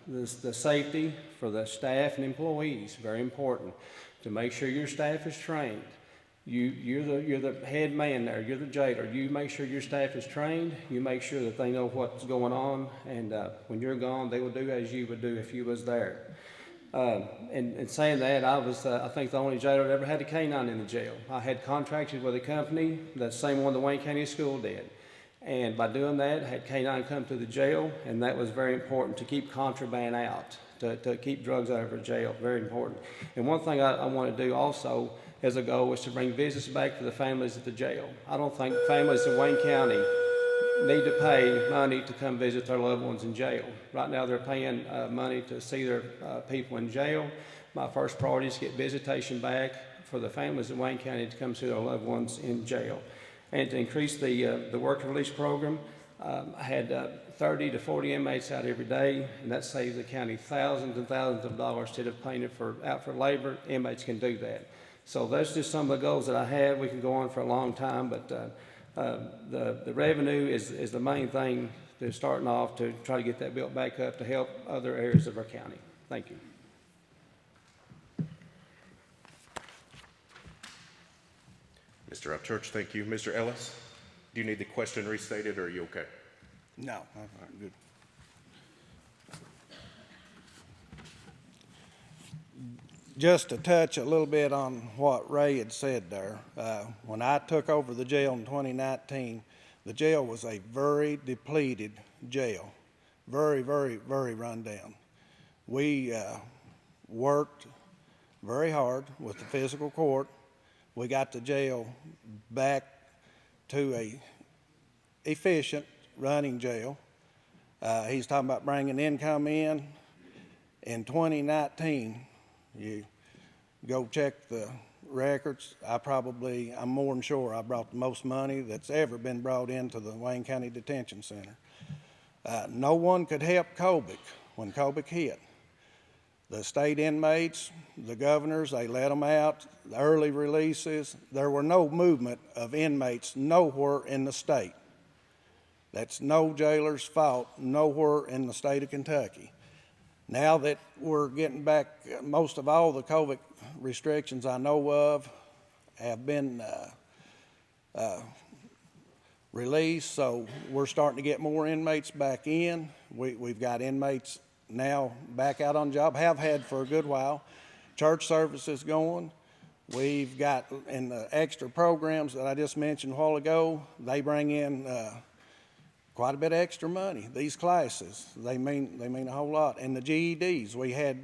The safety for the staff and employees, very important. To make sure your staff is trained. You're the head man there, you're the jailer. You make sure your staff is trained, you make sure that they know what's going on, and when you're gone, they will do as you would do if you was there. And saying that, I was, I think, the only jailer that ever had a canine in the jail. I had contracted with a company, the same one the Wayne County School did. And by doing that, I had canine come to the jail, and that was very important to keep contraband out, to keep drugs out of our jail, very important. And one thing I want to do also as a goal was to bring visits back to the families at the jail. I don't think families in Wayne County need to pay money to come visit their loved ones in jail. Right now they're paying money to see their people in jail. My first priority is to get visitation back for the families in Wayne County to come see their loved ones in jail. And to increase the work release program, I had 30 to 40 inmates out every day, and that saves the county thousands and thousands of dollars. Instead of paying it out for labor, inmates can do that. So that's just some of the goals that I have. We can go on for a long time, but the revenue is the main thing to starting off to try to get that built back up to help other areas of our county. Thank you. Mr. Upchurch, thank you. Mr. Ellis, do you need the question restated, or are you okay? No, I'm good. Just to touch a little bit on what Ray had said there. When I took over the jail in 2019, the jail was a very depleted jail. Very, very, very run down. We worked very hard with the physical court. We got the jail back to a efficient running jail. He's talking about bringing income in. In 2019, you go check the records. I'm more than sure I brought the most money that's ever been brought into the Wayne County Detention Center. No one could help Kobik when Kobik hit. The state inmates, the governors, they let them out, the early releases. There were no movement of inmates nowhere in the state. That's no jailer's fault nowhere in the state of Kentucky. Now that we're getting back, most of all the COVID restrictions I know of have been released, so we're starting to get more inmates back in. We've got inmates now back out on job, have had for a good while. Church services going. We've got, in the extra programs that I just mentioned a while ago, they bring in quite a bit of extra money. These classes, they mean a whole lot. And the GEDs, we had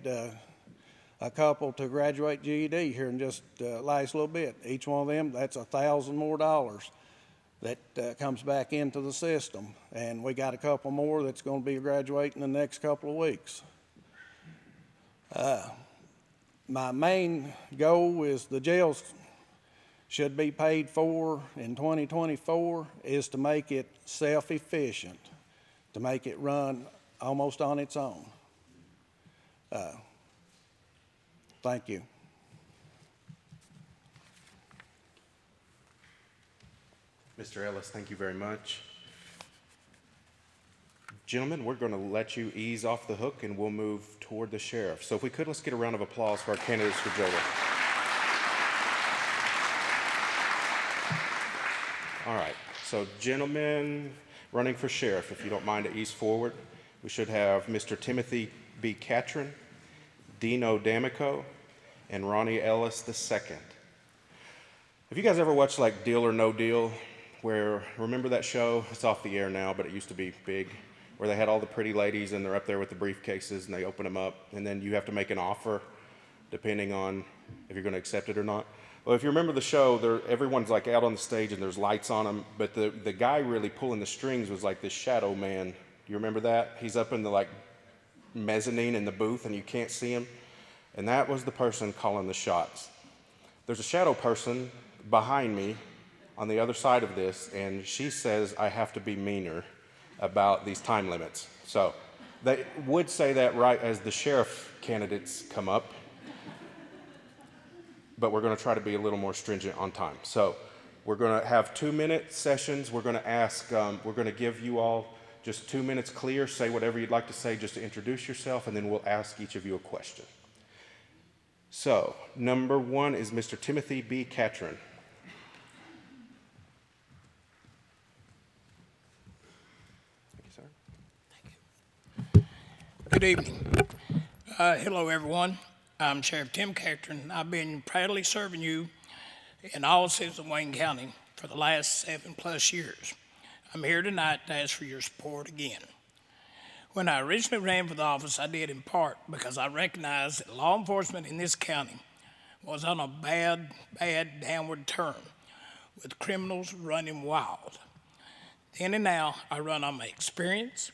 a couple to graduate GED here in just last little bit. Each one of them, that's $1,000 more that comes back into the system. And we got a couple more that's going to be graduating in the next couple of weeks. My main goal is the jails should be paid for in 2024 is to make it self-efficient, to make it run almost on its own. Thank you. Mr. Ellis, thank you very much. Gentlemen, we're going to let you ease off the hook and we'll move toward the sheriff. So if we could, let's get a round of applause for our candidates for jailer. All right, so gentlemen running for sheriff, if you don't mind to ease forward, we should have Mr. Timothy B. Catron, Dino D'Amico, and Ronnie Ellis II. Have you guys ever watched like Deal or No Deal? Where, remember that show? It's off the air now, but it used to be big. Where they had all the pretty ladies and they're up there with the briefcases and they open them up and then you have to make an offer depending on if you're going to accept it or not. Well, if you remember the show, everyone's like out on the stage and there's lights on them, but the guy really pulling the strings was like this shadow man. Do you remember that? He's up in the like mezzanine in the booth and you can't see him. And that was the person calling the shots. There's a shadow person behind me on the other side of this, and she says I have to be meaner about these time limits. So they would say that right as the sheriff candidates come up, but we're going to try to be a little more stringent on time. So we're going to have 2-minute sessions. We're going to ask, we're going to give you all just 2 minutes clear, say whatever you'd like to say just to introduce yourself, and then we'll ask each of you a question. So, number 1 is Mr. Timothy B. Catron. Good evening. Hello, everyone. I'm Sheriff Tim Catron. I've been proudly serving you in all citizens of Wayne County for the last 7+ years. I'm here tonight to ask for your support again. When I originally ran for the office, I did in part because I recognized that law enforcement in this county was on a bad downward turn with criminals running wild. Then and now, I run on my experience,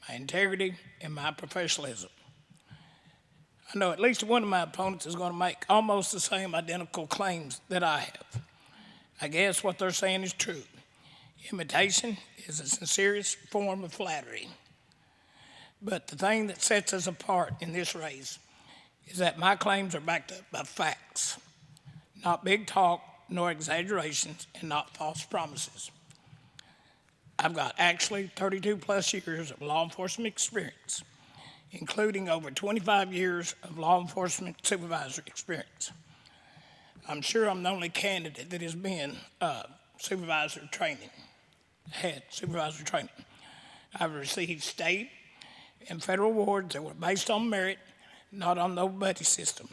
my integrity, and my professionalism. I know at least one of my opponents is going to make almost the same identical claims that I have. I guess what they're saying is true. Imitation is the sincerest form of flattery. But the thing that sets us apart in this race is that my claims are backed up by facts, not big talk, nor exaggerations, and not false promises. I've got actually 32+ years of law enforcement experience, including over 25 years of law enforcement supervisory experience. I'm sure I'm the only candidate that has been had supervisory training. I've received state and federal awards that were based on merit, not on the buddy system.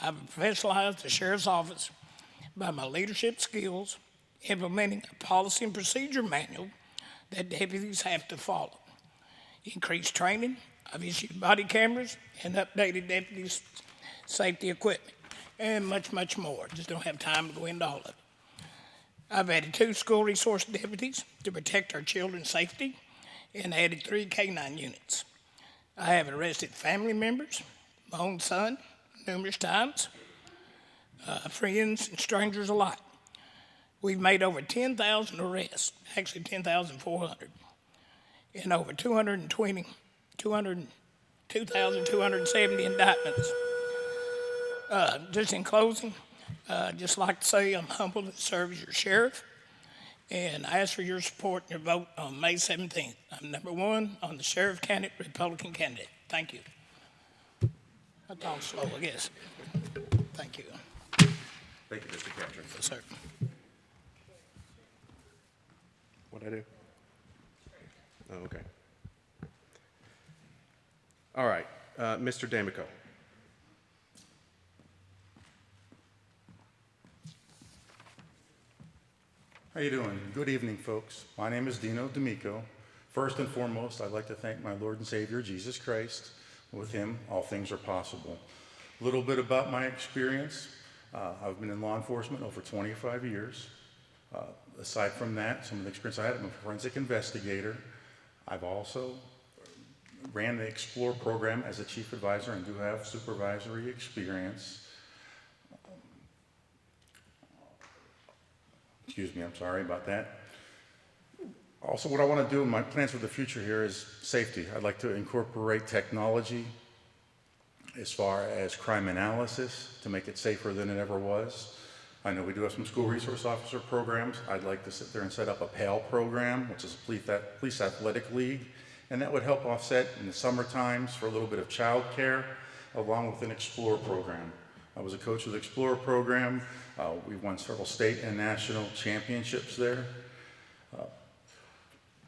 I've professionalized the sheriff's office by my leadership skills, implementing a policy and procedure manual that deputies have to follow. Increased training, I've issued body cameras and updated deputies' safety equipment, and much, much more. Just don't have time to go into all of it. I've added 2 school resource deputies to protect our children's safety and added 3 K-9 units. I have arrested family members, my own son, numerous times, friends and strangers alike. We've made over 10,000 arrests, actually 10,400, and over 2,270 indictments. Just in closing, just like to say I'm humbled to serve as your sheriff, and I ask for your support and your vote on May 17th. I'm number 1 on the sheriff candidate, Republican candidate. Thank you. I talk slow, I guess. Thank you. Thank you, Mr. Catron. Yes, sir. What'd I do? Oh, okay. All right, Mr. D'Amico. How you doing? Good evening, folks. My name is Dino D'Amico. First and foremost, I'd like to thank my Lord and Savior, Jesus Christ. With him, all things are possible. A little bit about my experience. I've been in law enforcement over 25 years. Aside from that, some of the experience I had, I'm a forensic investigator. I've also ran the Explore program as a chief advisor and do have supervisory experience. Excuse me, I'm sorry about that. Also, what I want to do in my plans for the future here is safety. I'd like to incorporate technology as far as crime analysis to make it safer than it ever was. I know we do have some school resource officer programs. I'd like to sit there and set up a PAL program, which is a police athletic league, and that would help offset in the summer times for a little bit of child care, along with an Explore program. I was a coach of the Explore program. We won several state and national championships there.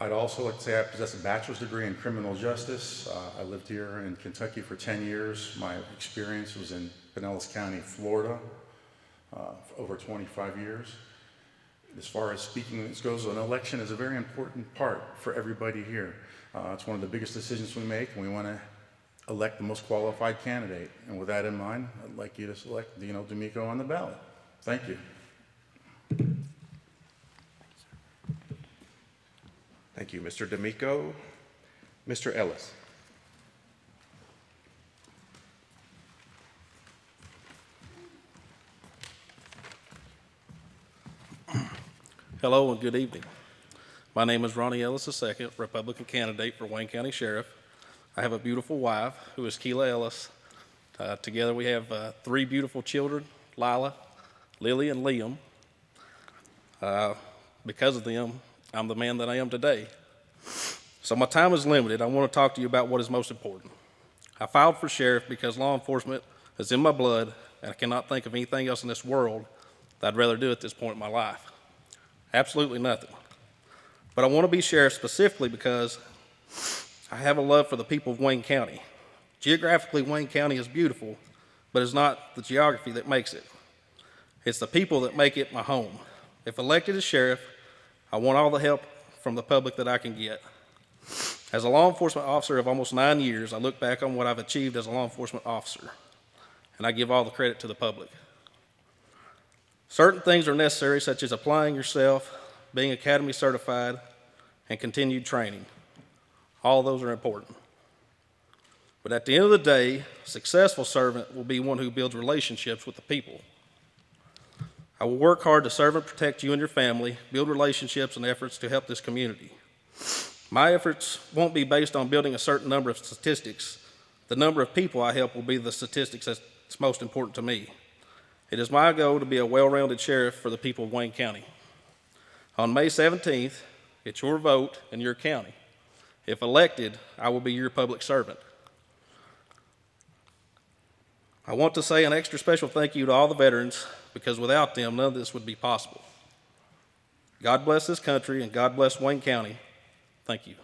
I'd also like to say I possess a bachelor's degree in criminal justice. I lived here in Kentucky for 10 years. My experience was in Pinellas County, Florida, for over 25 years. As far as speaking goes, an election is a very important part for everybody here. It's one of the biggest decisions we make, and we want to elect the most qualified candidate. And with that in mind, I'd like you to select Dino D'Amico on the ballot. Thank you. Thank you, Mr. D'Amico. Mr. Ellis. Hello and good evening. My name is Ronnie Ellis II, Republican candidate for Wayne County Sheriff. I have a beautiful wife who is Keela Ellis. Together we have 3 beautiful children, Lila, Lily, and Liam. Because of them, I'm the man that I am today. So my time is limited. I want to talk to you about what is most important. I filed for sheriff because law enforcement is in my blood, and I cannot think of anything else in this world that I'd rather do at this point in my life. Absolutely nothing. But I want to be sheriff specifically because I have a love for the people of Wayne County. Geographically, Wayne County is beautiful, but it's not the geography that makes it. It's the people that make it my home. If elected as sheriff, I want all the help from the public that I can get. As a law enforcement officer of almost 9 years, I look back on what I've achieved as a law enforcement officer, and I give all the credit to the public. Certain things are necessary, such as applying yourself, being academy certified, and continued training. All those are important. But at the end of the day, a successful servant will be one who builds relationships with the people. I will work hard to serve and protect you and your family, build relationships and efforts to help this community. My efforts won't be based on building a certain number of statistics. The number of people I help will be the statistics that's most important to me. It is my goal to be a well-rounded sheriff for the people of Wayne County. On May 17th, it's your vote in your county. If elected, I will be your public servant. I want to say an extra special thank you to all the veterans, because without them, none of this would be possible. God bless this country and God bless Wayne County. Thank you.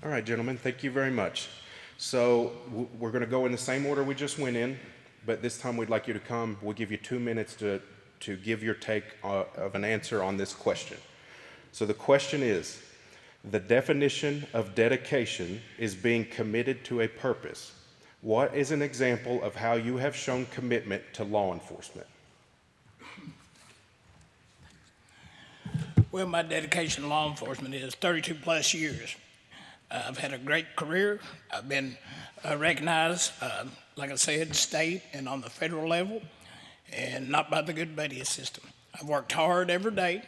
All right, gentlemen, thank you very much. So we're going to go in the same order we just went in, but this time we'd like you to come. We'll give you 2 minutes to give your take of an answer on this question. So the question is, the definition of dedication is being committed to a purpose. What is an example of how you have shown commitment to law enforcement? Well, my dedication to law enforcement is 32 plus years. I've had a great career. I've been recognized, like I said, state and on the federal level, and not by the good buddy system. I've worked hard every day.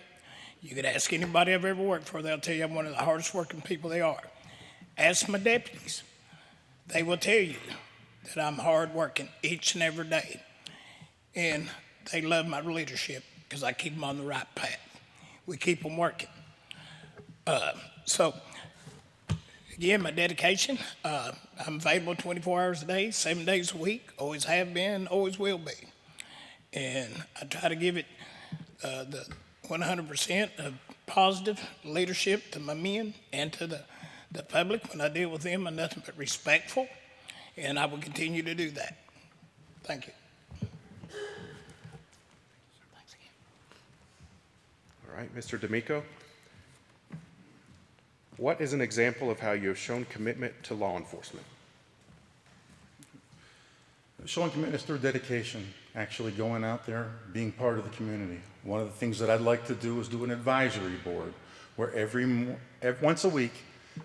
You could ask anybody I've ever worked for, they'll tell you I'm one of the hardest working people they are. Ask my deputies. They will tell you that I'm hard working each and every day. And they love my leadership because I keep them on the right path. We keep them working. So, again, my dedication, I'm available 24 hours a day, 7 days a week, always have been, always will be. And I try to give it the 100% of positive leadership to my men and to the public. When I deal with them, I'm nothing but respectful, and I will continue to do that. Thank you. All right, Mr. D'Amico. What is an example of how you have shown commitment to law enforcement? Showing commitment is through dedication, actually going out there, being part of the community. One of the things that I'd like to do is do an advisory board where once a week,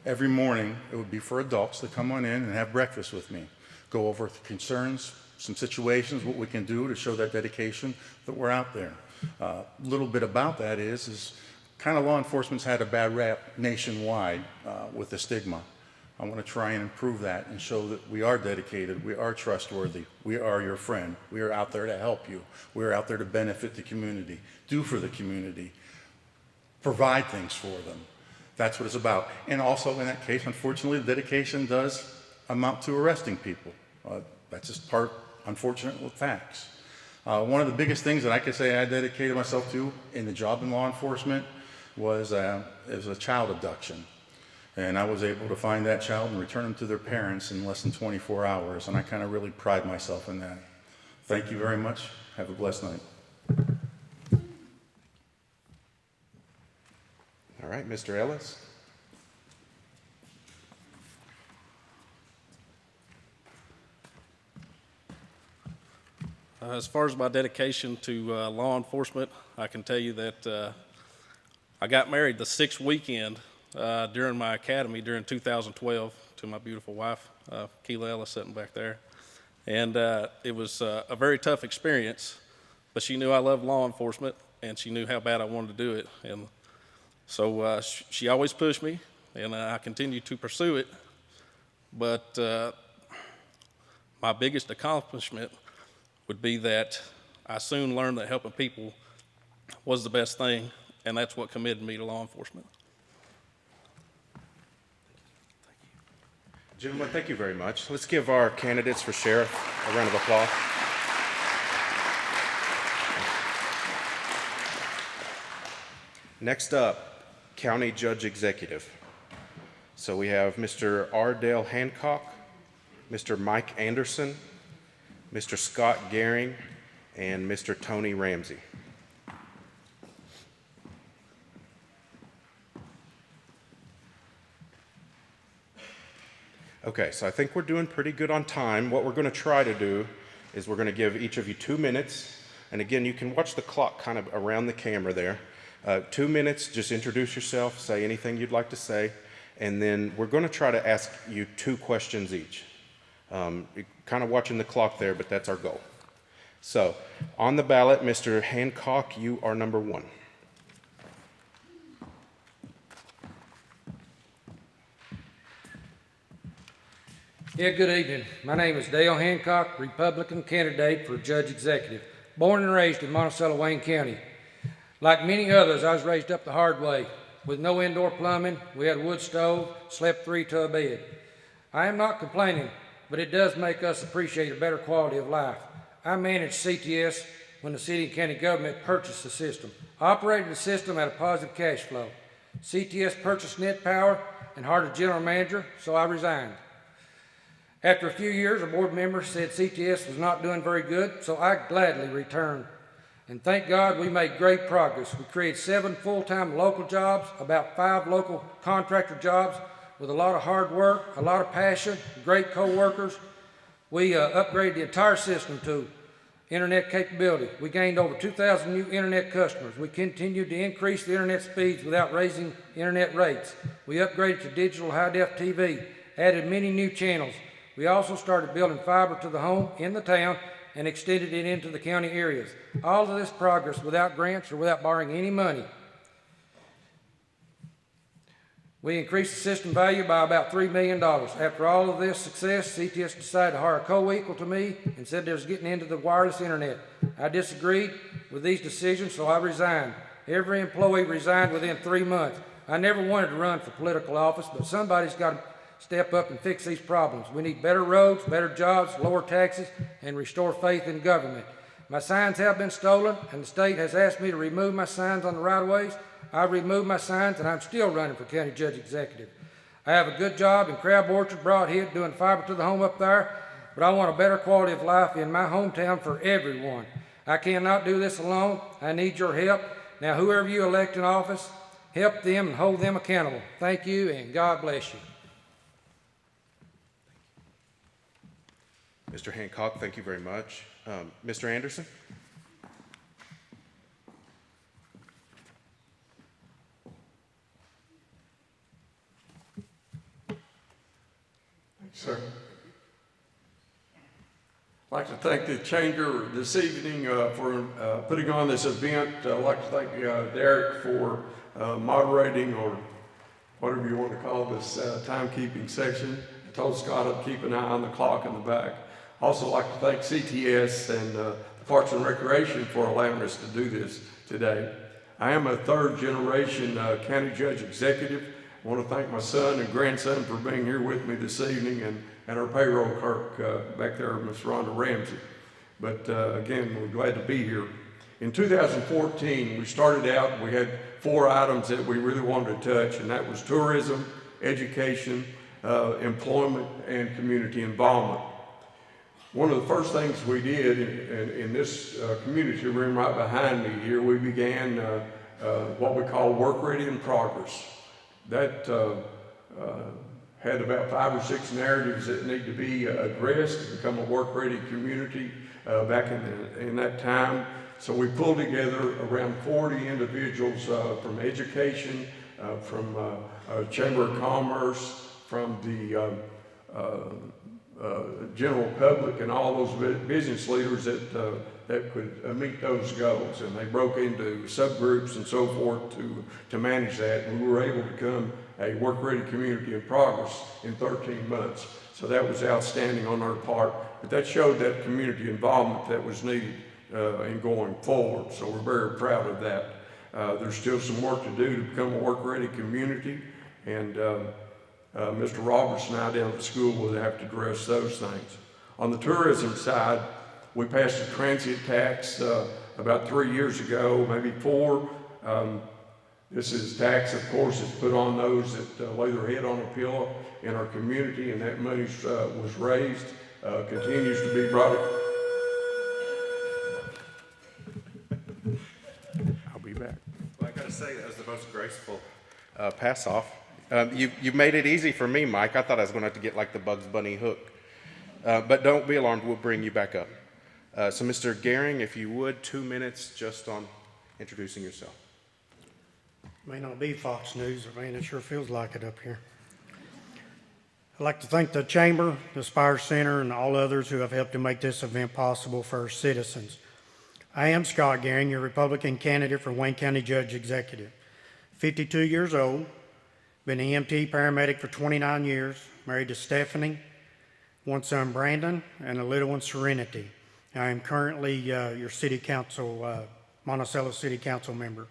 every morning, it would be for adults to come on in and have breakfast with me, go over the concerns, some situations, what we can do to show that dedication that we're out there. A little bit about that is kind of law enforcement's had a bad rap nationwide with the stigma. I want to try and improve that and show that we are dedicated, we are trustworthy, we are your friend, we are out there to help you, we are out there to benefit the community, do for the community, provide things for them. That's what it's about. And also in that case, unfortunately, the dedication does amount to arresting people. That's just part, unfortunate with facts. One of the biggest things that I could say I dedicated myself to in the job in law enforcement was a child abduction. And I was able to find that child and return them to their parents in less than 24 hours. And I kind of really pride myself in that. Thank you very much. Have a blessed night. All right, Mr. Ellis. As far as my dedication to law enforcement, I can tell you that I got married the 6th weekend during my academy during 2012 to my beautiful wife, Keela Ellis, sitting back there. And it was a very tough experience, but she knew I loved law enforcement, and she knew how bad I wanted to do it. And so she always pushed me, and I continued to pursue it. But my biggest accomplishment would be that I soon learned that helping people was the best thing, and that's what committed me to law enforcement. Gentlemen, thank you very much. Let's give our candidates for sheriff a round of applause. Next up, County Judge Executive. So we have Mr. R. Dale Hancock, Mr. Mike Anderson, Mr. Scott Gehring, and Mr. Tony Ramsey. Okay, so I think we're doing pretty good on time. What we're going to try to do is we're going to give each of you 2 minutes. And again, you can watch the clock kind of around the camera there. 2 minutes, just introduce yourself, say anything you'd like to say, and then we're going to try to ask you 2 questions each. Kind of watching the clock there, but that's our goal. So, on the ballot, Mr. Hancock, you are number 1. Yeah, good evening. My name is Dale Hancock, Republican candidate for Judge Executive. Born and raised in Monticello, Wayne County. Like many others, I was raised up the hard way. With no indoor plumbing, we had a wood stove, slept 3 to a bed. I am not complaining, but it does make us appreciate a better quality of life. I managed CTS when the city and county government purchased the system. Operated the system at a positive cash flow. CTS purchased Net Power and hired a general manager, so I resigned. After a few years, a board member said CTS was not doing very good, so I gladly returned. And thank God we made great progress. We created 7 full-time local jobs, about 5 local contractor jobs, with a lot of hard work, a lot of passion, great co-workers. We upgraded the entire system to internet capability. We gained over 2,000 new internet customers. We continued to increase the internet speeds without raising internet rates. We upgraded to digital high-def TV, added many new channels. We also started building fiber to the home in the town and extended it into the county areas. All of this progress without grants or without borrowing any money. We increased the system value by about $3 million. After all of this success, CTS decided to hire a co-equal to me and said they was getting into the wireless internet. I disagreed with these decisions, so I resigned. Every employee resigned within 3 months. I never wanted to run for political office, but somebody's got to step up and fix these problems. We need better roads, better jobs, lower taxes, and restore faith in government. My signs have been stolen, and the state has asked me to remove my signs on the right-of-ways. I removed my signs, and I'm still running for County Judge Executive. I have a good job in Crab Orchard, Broadhead, doing fiber to the home up there, but I want a better quality of life in my hometown for everyone. I cannot do this alone. I need your help. Now, whoever you elect in office, help them and hold them accountable. Thank you, and God bless you. Mr. Hancock, thank you very much. Mr. Anderson? Sir. I'd like to thank the Chamber this evening for putting on this event. I'd like to thank Derek for moderating, or whatever you want to call this timekeeping section. I told Scott I'd keep an eye on the clock in the back. I'd also like to thank CTS and the Parks and Recreation for allowing us to do this today. I am a third generation county judge executive. I want to thank my son and grandson for being here with me this evening, and our payroll clerk back there, Ms. Rhonda Ramsey. But again, we're glad to be here. In 2014, we started out and we had 4 items that we really wanted to touch, and that was tourism, education, employment, and community involvement. One of the first things we did in this community room right behind me here, we began what we call Work Ready in Progress. That had about 5 or 6 narratives that need to be addressed to become a work-ready community back in that time. So we pulled together around 40 individuals from education, from Chamber of Commerce, from the general public, and all those business leaders that could meet those goals. And they broke into subgroups and so forth to manage that. And we were able to become a work-ready community in progress in 13 months. So that was outstanding on our part. But that showed that community involvement that was needed in going forward. So we're very proud of that. There's still some work to do to become a work-ready community. And Mr. Roberts and I down at the school will have to address those things. On the tourism side, we passed a transient tax about 3 years ago, maybe 4. This is tax, of course, is put on those that lay their head on a pillow in our community, and that money was raised, continues to be brought. I'll be back. Well, I got to say, that was the most graceful pass-off. You made it easy for me, Mike. I thought I was going to have to get like the Bugs Bunny hook. But don't be alarmed, we'll bring you back up. So Mr. Gehring, if you would, 2 minutes just on introducing yourself. May not be Fox News, but man, it sure feels like it up here. I'd like to thank the Chamber, the Spire Center, and all others who have helped to make this event possible for our citizens. I am Scott Gehring, your Republican candidate for Wayne County Judge Executive. 52 years old, been an EMT paramedic for 29 years, married to Stephanie, one son Brandon, and a little one Serenity. I am currently your City Council, Monticello City Council member.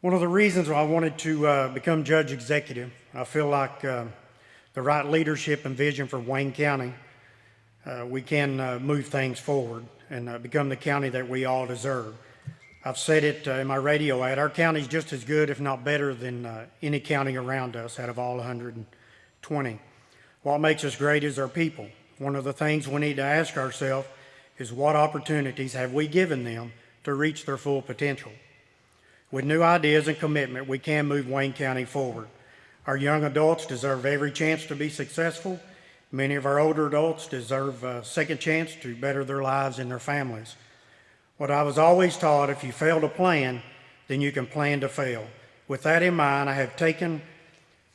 One of the reasons why I wanted to become Judge Executive, I feel like the right leadership and vision for Wayne County, we can move things forward and become the county that we all deserve. I've said it in my radio ad, our county's just as good, if not better, than any county around us out of all 120. What makes us great is our people. One of the things we need to ask ourselves is what opportunities have we given them to reach their full potential? With new ideas and commitment, we can move Wayne County forward. Our young adults deserve every chance to be successful. Many of our older adults deserve a second chance to better their lives and their families. What I was always taught, if you fail to plan, then you can plan to fail. With that in mind, I have taken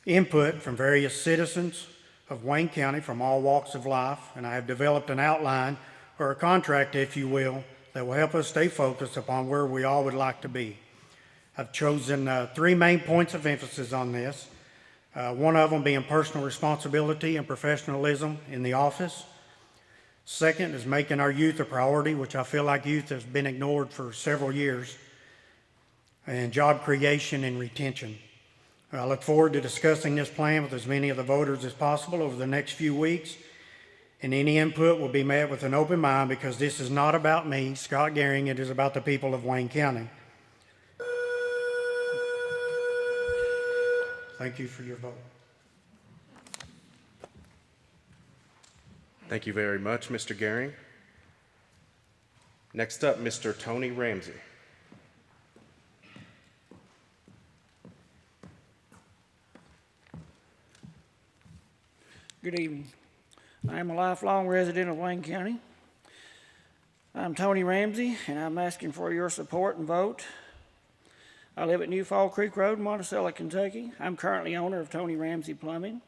input from various citizens of Wayne County from all walks of life, and I have developed an outline, or a contract, if you will, that will help us stay focused upon where we all would like to be. I've chosen 3 main points of emphasis on this. One of them being personal responsibility and professionalism in the office. Second is making our youth a priority, which I feel like youth has been ignored for several years. And job creation and retention. I look forward to discussing this plan with as many of the voters as possible over the next few weeks. And any input will be met with an open mind, because this is not about me, Scott Gehring, it is about the people of Wayne County. Thank you for your vote. Thank you very much, Mr. Gehring. Next up, Mr. Tony Ramsey. Good evening. I am a lifelong resident of Wayne County. I'm Tony Ramsey, and I'm asking for your support and vote. I live at New Fall Creek Road, Monticello, Kentucky. I'm currently owner of Tony Ramsey Plumbing.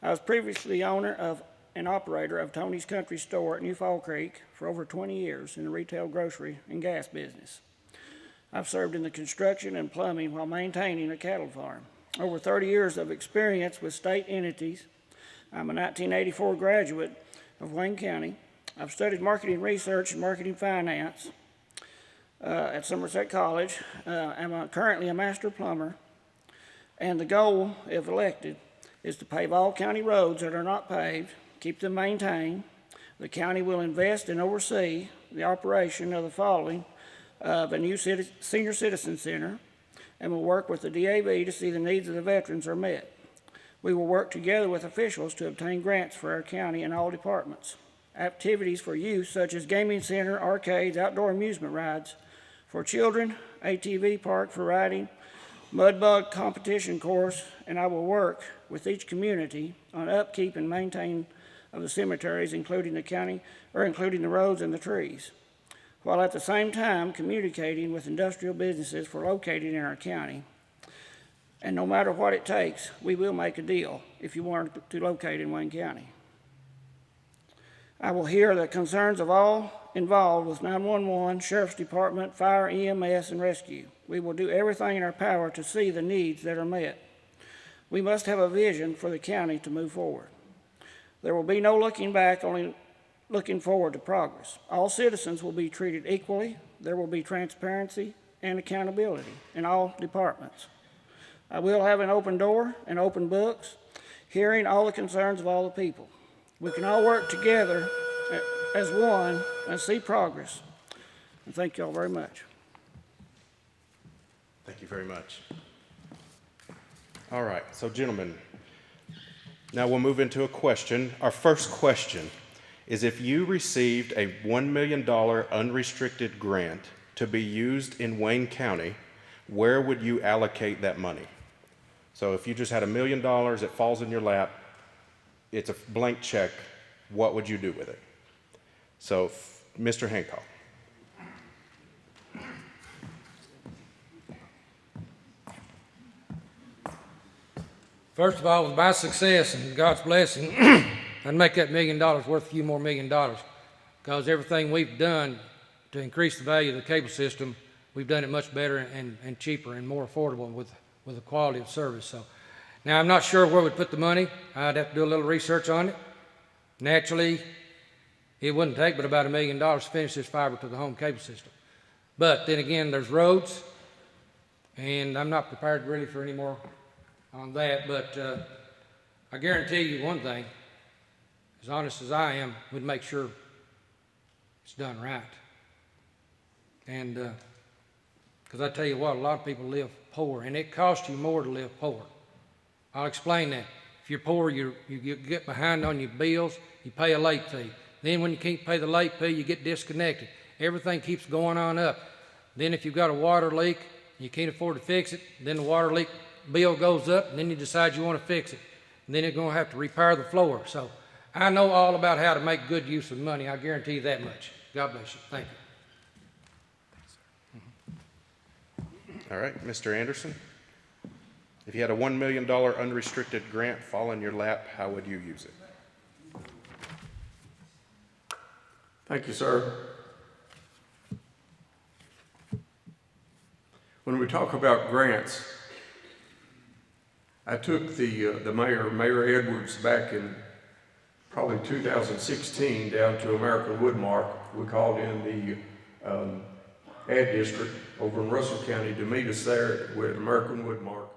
I was previously owner of and operator of Tony's Country Store at New Fall Creek for over 20 years in the retail grocery and gas business. I've served in the construction and plumbing while maintaining a cattle farm. Over 30 years of experience with state entities. I'm a 1984 graduate of Wayne County. I've studied marketing research and marketing finance at Somerset College. I'm currently a master plumber, and the goal, if elected, is to pave all county roads that are not paved, keep them maintained. The county will invest and oversee the operation of the following of a new senior citizen center, and will work with the DAV to see the needs of the veterans are met. We will work together with officials to obtain grants for our county and all departments. Activities for youth such as gaming center, arcades, outdoor amusement rides. For children, ATV park for riding, mud bug competition course, and I will work with each community on upkeep and maintain of the cemeteries, including the roads and the trees, while at the same time communicating with industrial businesses for located in our county. And no matter what it takes, we will make a deal if you want to locate in Wayne County. I will hear the concerns of all involved with 911, Sheriff's Department, Fire, EMS, and Rescue. We will do everything in our power to see the needs that are met. We must have a vision for the county to move forward. There will be no looking back, only looking forward to progress. All citizens will be treated equally. There will be transparency and accountability in all departments. I will have an open door and open books, hearing all the concerns of all the people. We can all work together as one and see progress. And thank you all very much. Thank you very much. All right, so gentlemen, now we'll move into a question. Our first question is, if you received a $1 million unrestricted grant to be used in Wayne County, where would you allocate that money? So if you just had $1 million, it falls in your lap, it's a blank check, what would you do with it? So, Mr. Hancock. First of all, with my success and God's blessing, I'd make that $1 million worth a few more $1 million, because everything we've done to increase the value of the cable system, we've done it much better and cheaper and more affordable with the quality of service. So now I'm not sure where we'd put the money. I'd have to do a little research on it. Naturally, it wouldn't take but about $1 million to finish this fiber to the home cable system. But then again, there's roads, and I'm not prepared really for any more on that, but I guarantee you one thing, as honest as I am, we'd make sure it's done right. And because I tell you what, a lot of people live poor, and it costs you more to live poor. I'll explain that. If you're poor, you get behind on your bills, you pay a late fee. Then when you can't pay the late fee, you get disconnected. Everything keeps going on up. Then if you've got a water leak, you can't afford to fix it, then the water leak bill goes up, and then you decide you want to fix it. And then you're going to have to repair the floor. So I know all about how to make good use of money. I guarantee you that much. God bless you. Thank you. All right, Mr. Anderson. If you had a $1 million unrestricted grant fall in your lap, how would you use it? Thank you, sir. When we talk about grants, I took the Mayor Edwards, back in probably 2016 down to American Woodmark. We called in the ad district over in Russell County to meet us there with American Woodmark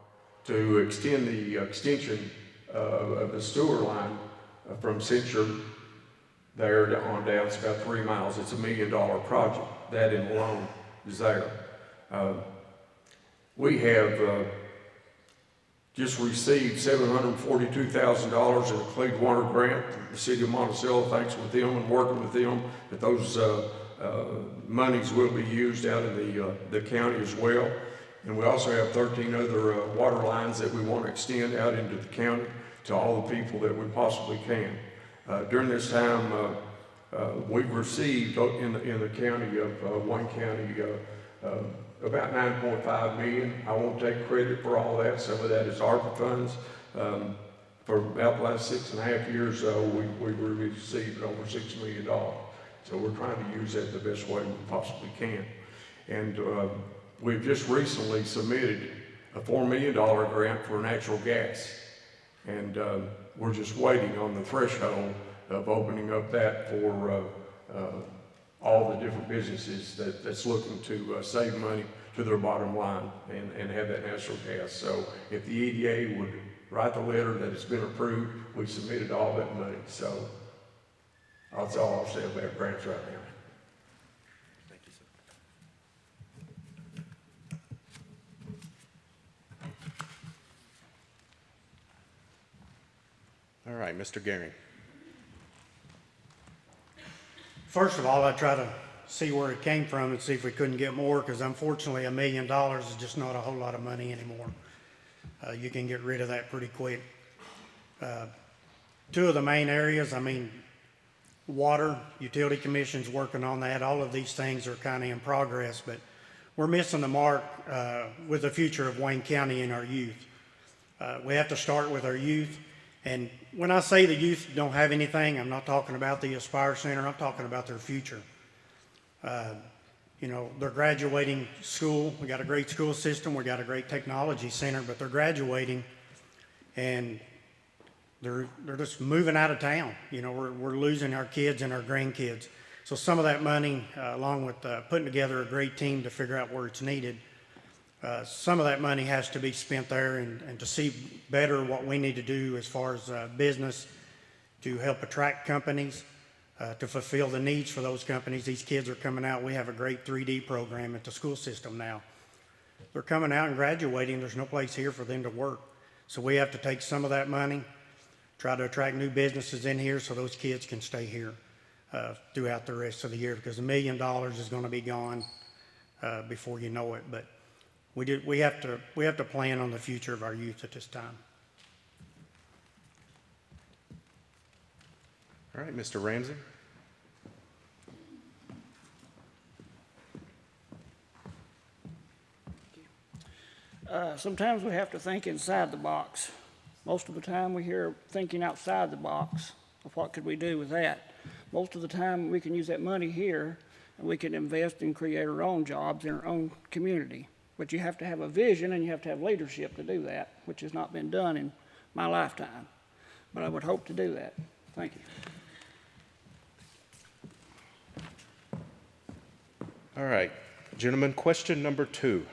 to extend the extension of the sewer line from Censure there on down. It's about 3 miles. It's $1 million project. That in alone is there. We have just received $742,000 in the Clean Water Grant from the city of Monticello. Thanks with them and working with them, that those monies will be used out of the county as well. And we also have 13 other water lines that we want to extend out into the county to all the people that we possibly can. During this time, we've received in the county of Wayne County about $9.5 million. I won't take credit for all that. Some of that is ARPA funds. For about the last 6.5 years, we've received over $6 million. So we're trying to use that the best way we possibly can. And we've just recently submitted a $4 million grant for natural gas. And we're just waiting on the threshold of opening up that for all the different businesses that's looking to save money to their bottom line and have that natural gas. So if the EDA would write the letter that it's been approved, we submitted all that money. So that's all I'll say about grants right now. Thank you, sir. All right, Mr. Gehring. First of all, I try to see where it came from and see if we couldn't get more, because unfortunately $1 million is just not a whole lot of money anymore. You can get rid of that pretty quick. Two of the main areas, I mean, water, utility commission's working on that. All of these things are kind of in progress, but we're missing the mark with the future of Wayne County and our youth. We have to start with our youth. And when I say the youth don't have anything, I'm not talking about the Aspire Center, I'm talking about their future. You know, they're graduating school. We got a great school system. We got a great technology center, but they're graduating and they're just moving out of town. You know, we're losing our kids and our grandkids. So some of that money, along with putting together a great team to figure out where it's needed, some of that money has to be spent there and to see better what we need to do as far as business to help attract companies, to fulfill the needs for those companies. These kids are coming out. We have a great 3D program at the school system now. They're coming out and graduating. There's no place here for them to work. So we have to take some of that money, try to attract new businesses in here so those kids can stay here throughout the rest of the year, because $1 million is going to be gone before you know it. But we have to plan on the future of our youth at this time. All right, Mr. Ramsey. Sometimes we have to think inside the box. Most of the time we hear thinking outside the box of what could we do with that. Most of the time we can use that money here and we can invest and create our own jobs in our own community. But you have to have a vision and you have to have leadership to do that, which has not been done in my lifetime. But I would hope to do that. Thank you. All right, gentlemen, question number 2.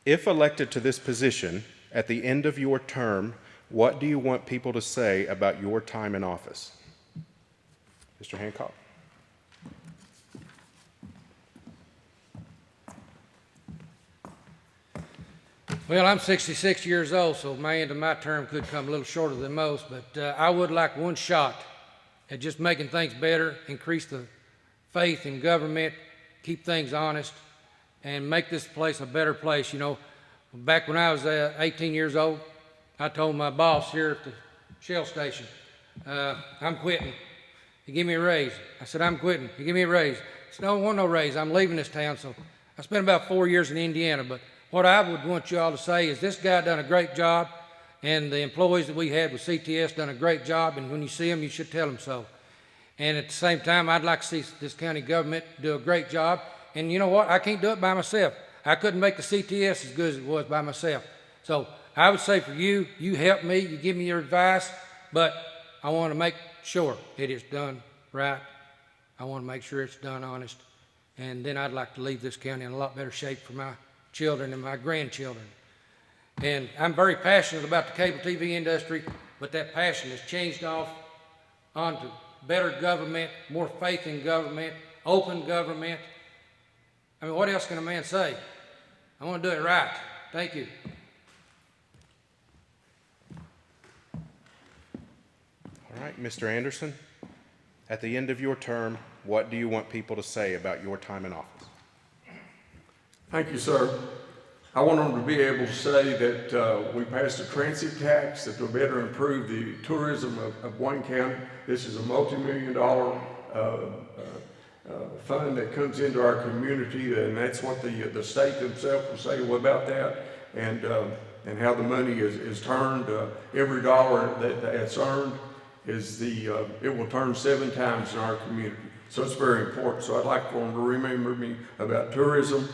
If elected to this position at the end of your term, what do you want people to say about your time in office? Mr. Hancock. Well, I'm 66 years old, so my end of my term could come a little shorter than most, but I would like one shot at just making things better, increase the faith in government, keep things honest, and make this place a better place. You know, back when I was 18 years old, I told my boss here at the Shell station, I'm quitting. He gave me a raise. I said, I'm quitting. He gave me a raise. I said, no, I want no raise. I'm leaving this town. So I spent about 4 years in Indiana, but what I would want you all to say is this guy done a great job, and the employees that we had with CTS done a great job, and when you see them, you should tell them so. And at the same time, I'd like to see this county government do a great job. And you know what? I can't do it by myself. I couldn't make the CTS as good as it was by myself. So I would say for you, you help me, you give me your advice, but I want to make sure it is done right. I want to make sure it's done honest. And then I'd like to leave this county in a lot better shape for my children and my grandchildren. And I'm very passionate about the cable TV industry, but that passion has changed off onto better government, more faith in government, open government. I mean, what else can a man say? I want to do it right. Thank you. All right, Mr. Anderson. At the end of your term, what do you want people to say about your time in office? Thank you, sir. I want them to be able to say that we passed a transit tax that will better improve the tourism of Wayne County. This is a multi-million-dollar fund that comes into our community, and that's what the state themselves will say about that, and how the money is turned. Every dollar that's earned it will turn 7 times in our community. So it's very important. So I'd like for them to remember me about tourism.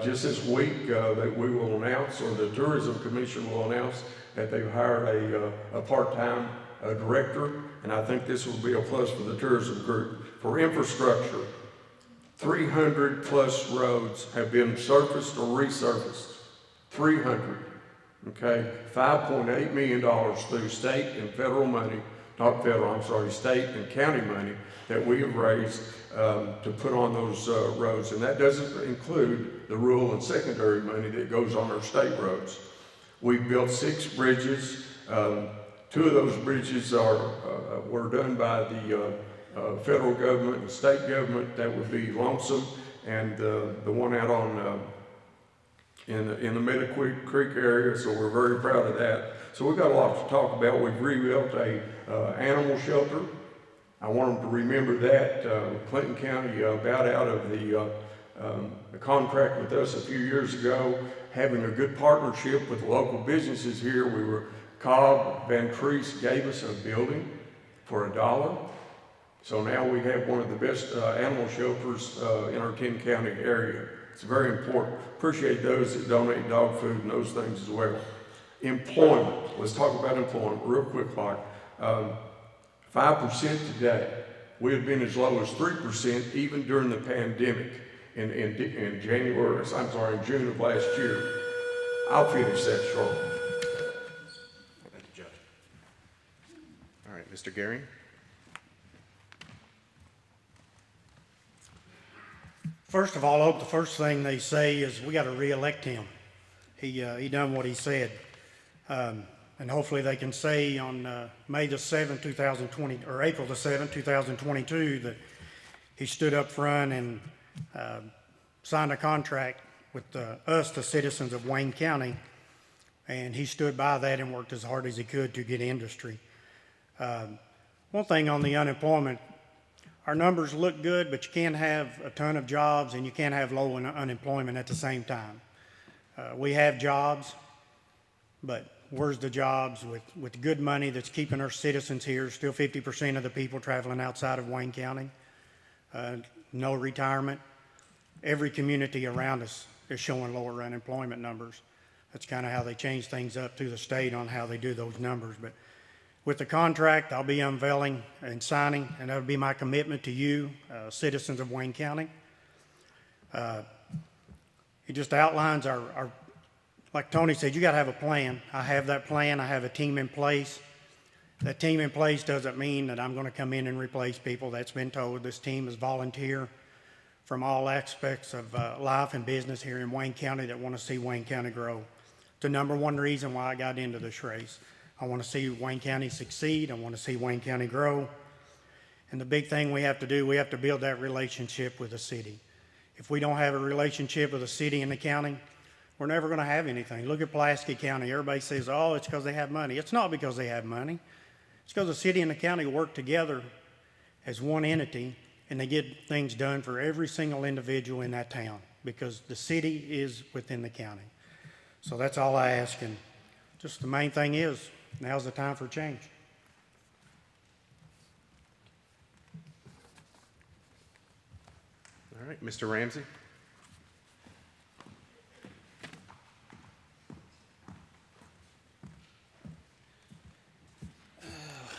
Just this week that we will announce, or the Tourism Commission will announce, that they've hired a part-time director, and I think this will be a plus for the tourism group. For infrastructure, 300 plus roads have been surfaced or resurfaced. 300, okay? $5.8 million through state and federal money, not federal, I'm sorry, state and county money that we have raised to put on those roads. And that doesn't include the rural and secondary money that goes on our state roads. We've built 6 bridges. 2 of those bridges were done by the federal government and state government. That would be Lonesome, and the one out on in the Meadow Creek area, so we're very proud of that. So we've got a lot to talk about. We've rebuilt a animal shelter. I want them to remember that. Clinton County bowed out of the contract with us a few years ago, having a good partnership with local businesses here. Cobb Van Treese gave us a building for $1. So now we have one of the best animal shelters in our 10-county area. It's very important. Appreciate those that donate dog food and those things as well. Employment. Let's talk about employment real quick, like 5% today. We have been as low as 3% even during the pandemic in June of last year. I'll finish that shortly. Thank you, Judge. All right, Mr. Gehring. First of all, I hope the first thing they say is we got to re-elect him. He done what he said. And hopefully they can say on May the 7th, 2020, or April the 7th, 2022, that he stood up front and signed a contract with us, the citizens of Wayne County, and he stood by that and worked as hard as he could to get industry. One thing on the unemployment, our numbers look good, but you can't have a ton of jobs and you can't have low unemployment at the same time. We have jobs, but where's the jobs with good money that's keeping our citizens here? Still 50% of the people traveling outside of Wayne County. No retirement. Every community around us is showing lower unemployment numbers. That's kind of how they change things up through the state on how they do those numbers. But with the contract, I'll be unveiling and signing, and that would be my commitment to you, citizens of Wayne County. It just outlines our, like Tony said, you got to have a plan. I have that plan. I have a team in place. That team in place doesn't mean that I'm going to come in and replace people. That's been told. This team is volunteer from all aspects of life and business here in Wayne County that want to see Wayne County grow. It's the number one reason why I got into this race. I want to see Wayne County succeed. I want to see Wayne County grow. And the big thing we have to do, we have to build that relationship with the city. If we don't have a relationship with the city and the county, we're never going to have anything. Look at Pulaski County. Everybody says, oh, it's because they have money. It's not because they have money. It's because the city and the county work together as one entity, and they get things done for every single individual in that town because the city is within the county. So that's all I ask. And just the main thing is, now's the time for change. All right, Mr. Ramsey.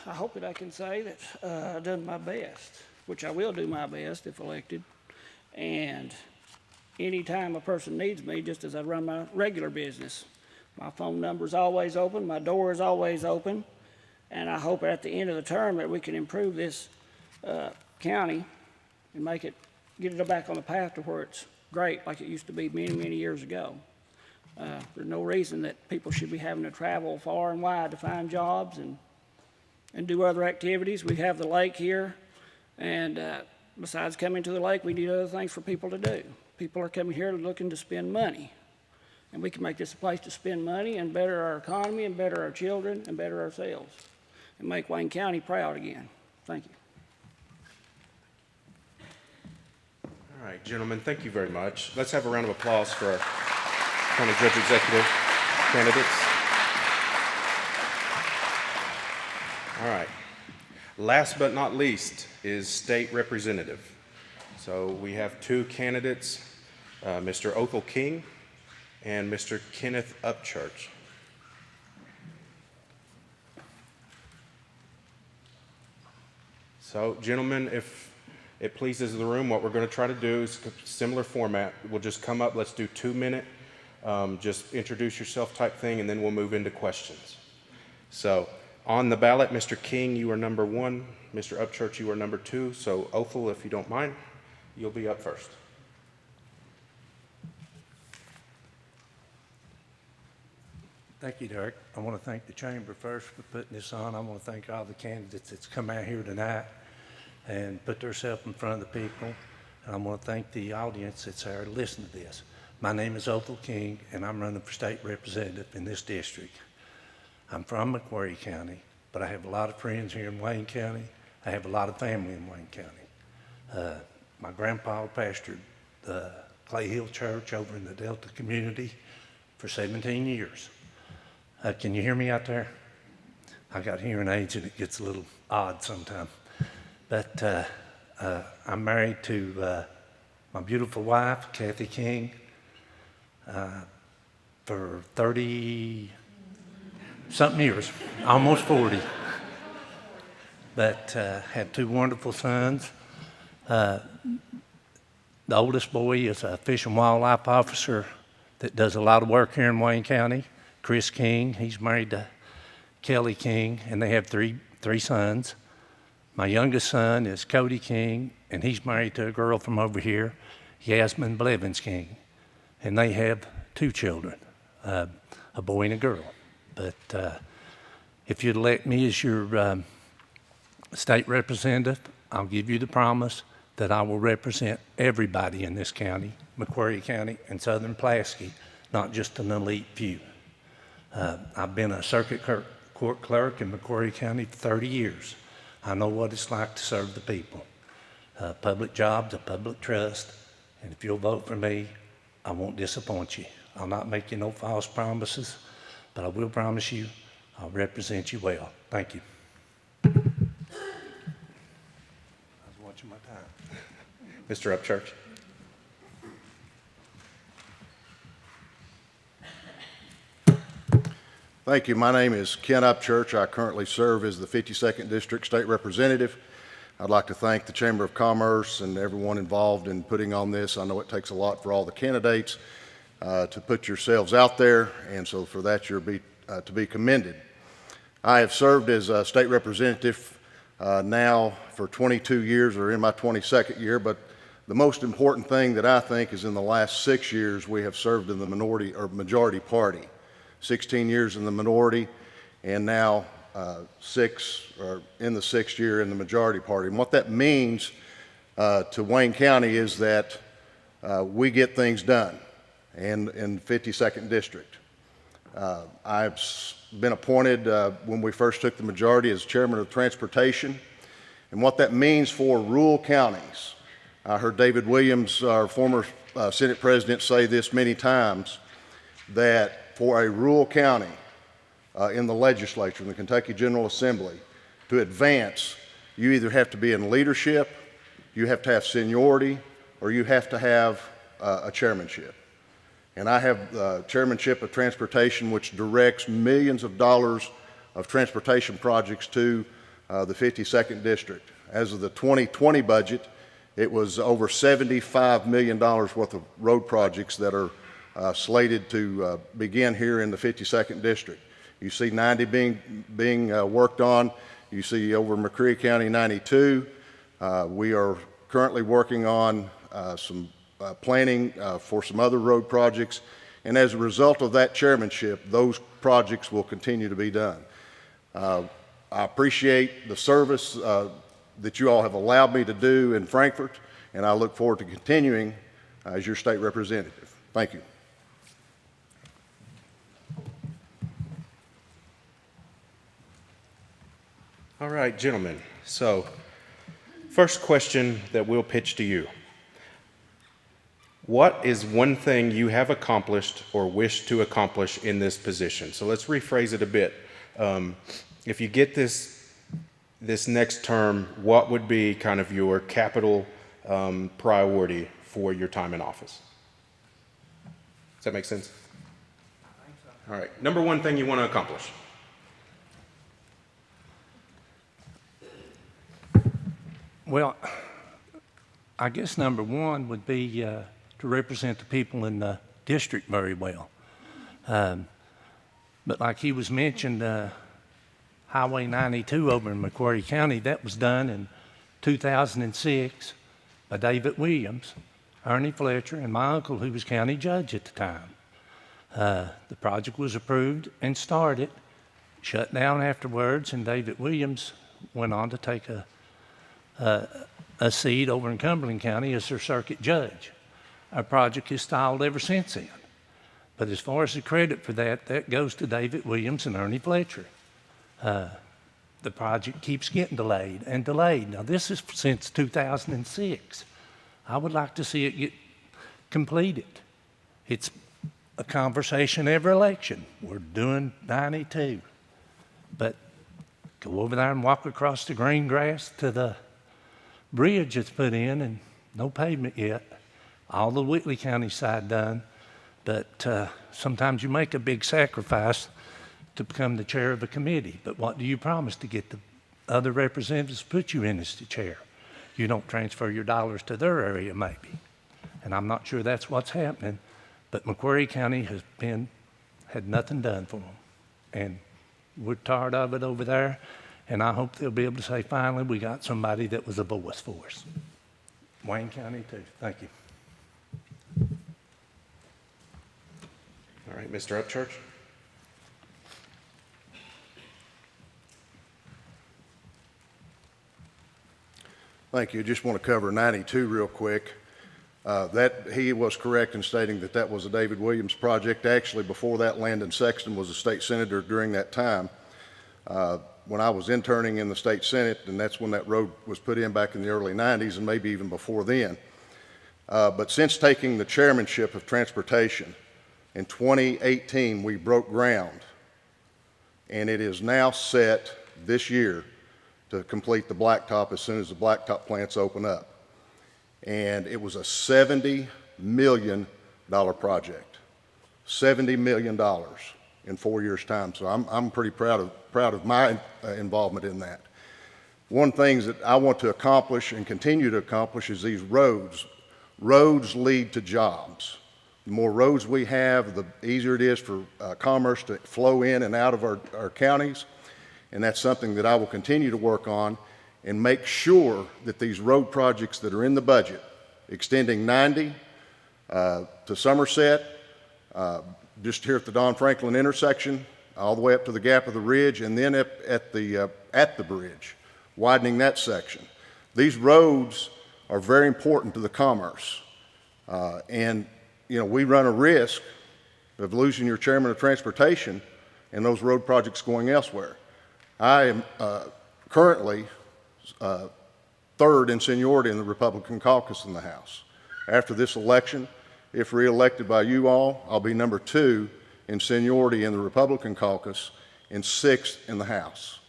I hope that I can say that I've done my best, which I will do my best if elected. And anytime a person needs me, just as I run my regular business, my phone number is always open, my door is always open, and I hope at the end of the term that we can improve this county and get it back on the path to where it's great like it used to be many, many years ago. There's no reason that people should be having to travel far and wide to find jobs and do other activities. We have the lake here, And besides coming to the lake, we need other things for people to do. People are coming here looking to spend money. And we can make this a place to spend money and better our economy and better our children and better ourselves and make Wayne County proud again. Thank you. All right, gentlemen, thank you very much. Let's have a round of applause for our county judge executive candidates. All right. Last but not least is state representative. So we have two candidates, Mr. Othel King and Mr. Kenneth Upchurch. So, gentlemen, if it pleases the room, what we're going to try to do is a similar format. We'll just come up, let's do 2-minute, just introduce yourself type thing, and then we'll move into questions. So, on the ballot, Mr. King, you are number 1. Mr. Upchurch, you are number 2. So, Othel, if you don't mind, you'll be up first. Thank you, Derek. I want to thank the chamber first for putting this on. I want to thank all the candidates that's come out here tonight and put themselves in front of the people. And I want to thank the audience that's there to listen to this. My name is Othel King, and I'm running for state representative in this district. I'm from McQuarrie County, but I have a lot of friends here in Wayne County. I have a lot of family in Wayne County. My grandpa pastored the Clay Hill Church over in the Delta community for 17 years. Can you hear me out there? I got hearing aids and it gets a little odd sometimes. But I'm married to my beautiful wife, Kathy King, for 30-something years, almost 40. But have 2 wonderful sons. The oldest boy is a Fish and Wildlife officer that does a lot of work here in Wayne County. Chris King, he's married to Kelly King, and they have three sons. My youngest son is Cody King, and he's married to a girl from over here, Yasmin Blevins King, and they have 2 children, a boy and a girl. But if you'd elect me as your state representative, I'll give you the promise that I will represent everybody in this county, McQuarrie County and Southern Pulaski, not just an elite few. I've been a circuit court clerk in McQuarrie County for 30 years. I know what it's like to serve the people. Public job's a public trust, and if you'll vote for me, I won't disappoint you. I'll not make you no false promises, but I will promise you I'll represent you well. Thank you. I was watching my time. Mr. Upchurch. Thank you. My name is Ken Upchurch. I currently serve as the 52nd District State Representative. I'd like to thank the Chamber of Commerce and everyone involved in putting on this. I know it takes a lot for all the candidates to put yourselves out there, and so for that you're to be commended. I have served as a state representative now for 22 years, or in my 22nd year, but the most important thing that I think is in the last 6 years we have served in the minority or majority party. 16 years in the minority, and now in the 6th year in the majority party. And what that means to Wayne County is that we get things done in 52nd District. I've been appointed when we first took the majority as chairman of transportation, and what that means for rural counties. I heard David Williams, our former Senate president, say this many times, that for a rural county in the legislature, in the Kentucky General Assembly, to advance, you either have to be in leadership, you have to have seniority, or you have to have a chairmanship. And I have the chairmanship of transportation, which directs millions of dollars of transportation projects to the 52nd District. As of the 2020 budget, it was over $75 million worth of road projects that are slated to begin here in the 52nd District. You see 90 being worked on. You see over McCreary County 92. We are currently working on some planning for some other road projects. And as a result of that chairmanship, those projects will continue to be done. I appreciate the service that you all have allowed me to do in Frankfort, and I look forward to continuing as your state representative. Thank you. All right, gentlemen. So, first question that we'll pitch to you. What is one thing you have accomplished or wish to accomplish in this position? So let's rephrase it a bit. If you get this next term, what would be kind of your capital priority for your time in office? Does that make sense? I think so. All right. Number one thing you want to accomplish. Well, I guess number one would be to represent the people in the district very well. But like he was mentioned, Highway 92 over in Macquarie County, that was done in 2006 by David Williams, Ernie Fletcher, and my uncle, who was county judge at the time. The project was approved and started, shut down afterwards, and David Williams went on to take a seat over in Cumberland County as their circuit judge. Our project has stalled ever since then. But as far as the credit for that, that goes to David Williams and Ernie Fletcher. The project keeps getting delayed and delayed. Now, this is since 2006. I would like to see it get completed. It's a conversation every election. We're doing 92. But go over there and walk across the green grass to the bridge that's put in, and no pavement yet. All the Whitley County side done. But sometimes you make a big sacrifice to become the chair of a committee. But what do you promise to get the other representatives to put you in as the chair? You don't transfer your dollars to their area, maybe. And I'm not sure that's what's happening. But Macquarie County has had nothing done for them. And we're tired of it over there. And I hope they'll be able to say, finally, we got somebody that was a voice for us. Wayne County, too. Thank you. All right, Mr. Upchurch. Thank you. Just want to cover 92 real quick. He was correct in stating that that was a David Williams project. Actually, before that, Landon Sexton was a state senator during that time. When I was interning in the state senate, and that's when that road was put in back in the early 90s and maybe even before then. But since taking the chairmanship of transportation, in 2018, we broke ground, and it is now set this year to complete the blacktop as soon as the blacktop plants open up. And it was a $70 million project, $70 million in 4 years' time. So I'm pretty proud of my involvement in that. One thing that I want to accomplish and continue to accomplish is these roads. Roads lead to jobs. The more roads we have, the easier it is for commerce to flow in and out of our counties. And that's something that I will continue to work on and make sure that these road projects that are in the budget, extending 90 to Somerset, just here at the Don Franklin intersection, all the way up to the Gap of the Ridge, and then at the bridge, widening that section. These roads are very important to the commerce. And, you know, we run a risk of losing your chairman of transportation and those road projects going elsewhere. I am currently third in seniority in the Republican caucus in the House. After this election, if reelected by you all, I'll be number 2 in seniority in the Republican caucus and 6th in the House.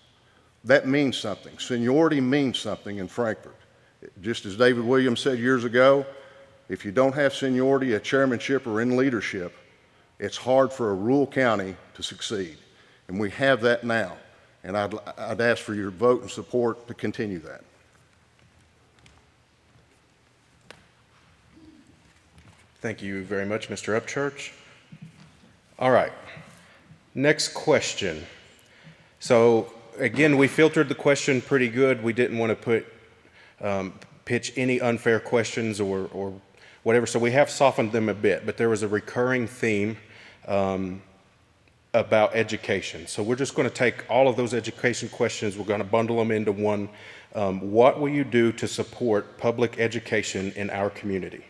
That means something. Seniority means something in Frankfort. Just as David Williams said years ago, if you don't have seniority at chairmanship or in leadership, it's hard for a rural county to succeed. And we have that now. And I'd ask for your vote and support to continue that. Thank you very much, Mr. Upchurch. All right, next question. So again, we filtered the question pretty good. We didn't want to pitch any unfair questions or whatever, so we have softened them a bit, but there was a recurring theme about education. So we're just going to take all of those education questions, we're going to bundle them into one What will you do to support public education in our community?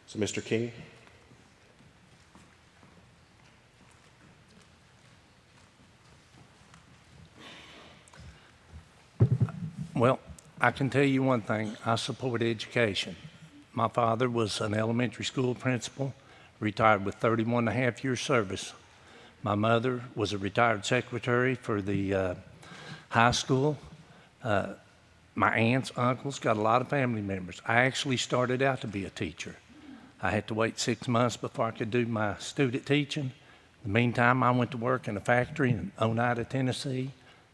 So, Mr. King. Well, I can tell you one thing, I support education. My father was an elementary school principal, retired with 31 and a half years service. My mother was a retired secretary for the high school. My aunts, uncles, got a lot of family members. I actually started out to be a teacher. I had to wait 6 months before I could do my student teaching. In the meantime, I went to work in a factory in Oneida, Tennessee.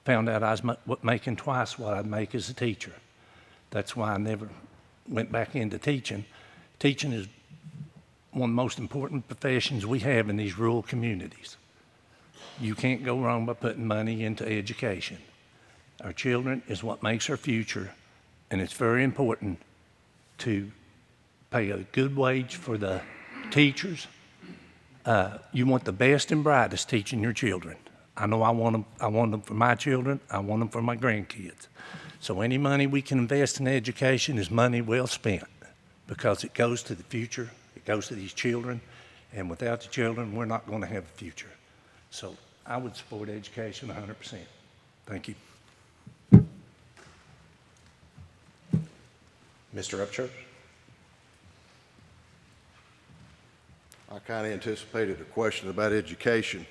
Found out I was making twice what I'd make as a teacher. That's why I never went back into teaching. Teaching is one of the most important professions we have in these rural communities. You can't go wrong by putting money into education. Our children is what makes our future, and it's very important to pay a good wage for the teachers. You want the best and brightest teaching your children. I know I want them for my children. I want them for my grandkids. So any money we can invest in education is money well spent because it goes to the future. It goes to these children. And without the children, we're not going to have a future. So I would support education 100%. Thank you. Mr. Upchurch. I kind of anticipated a question about education.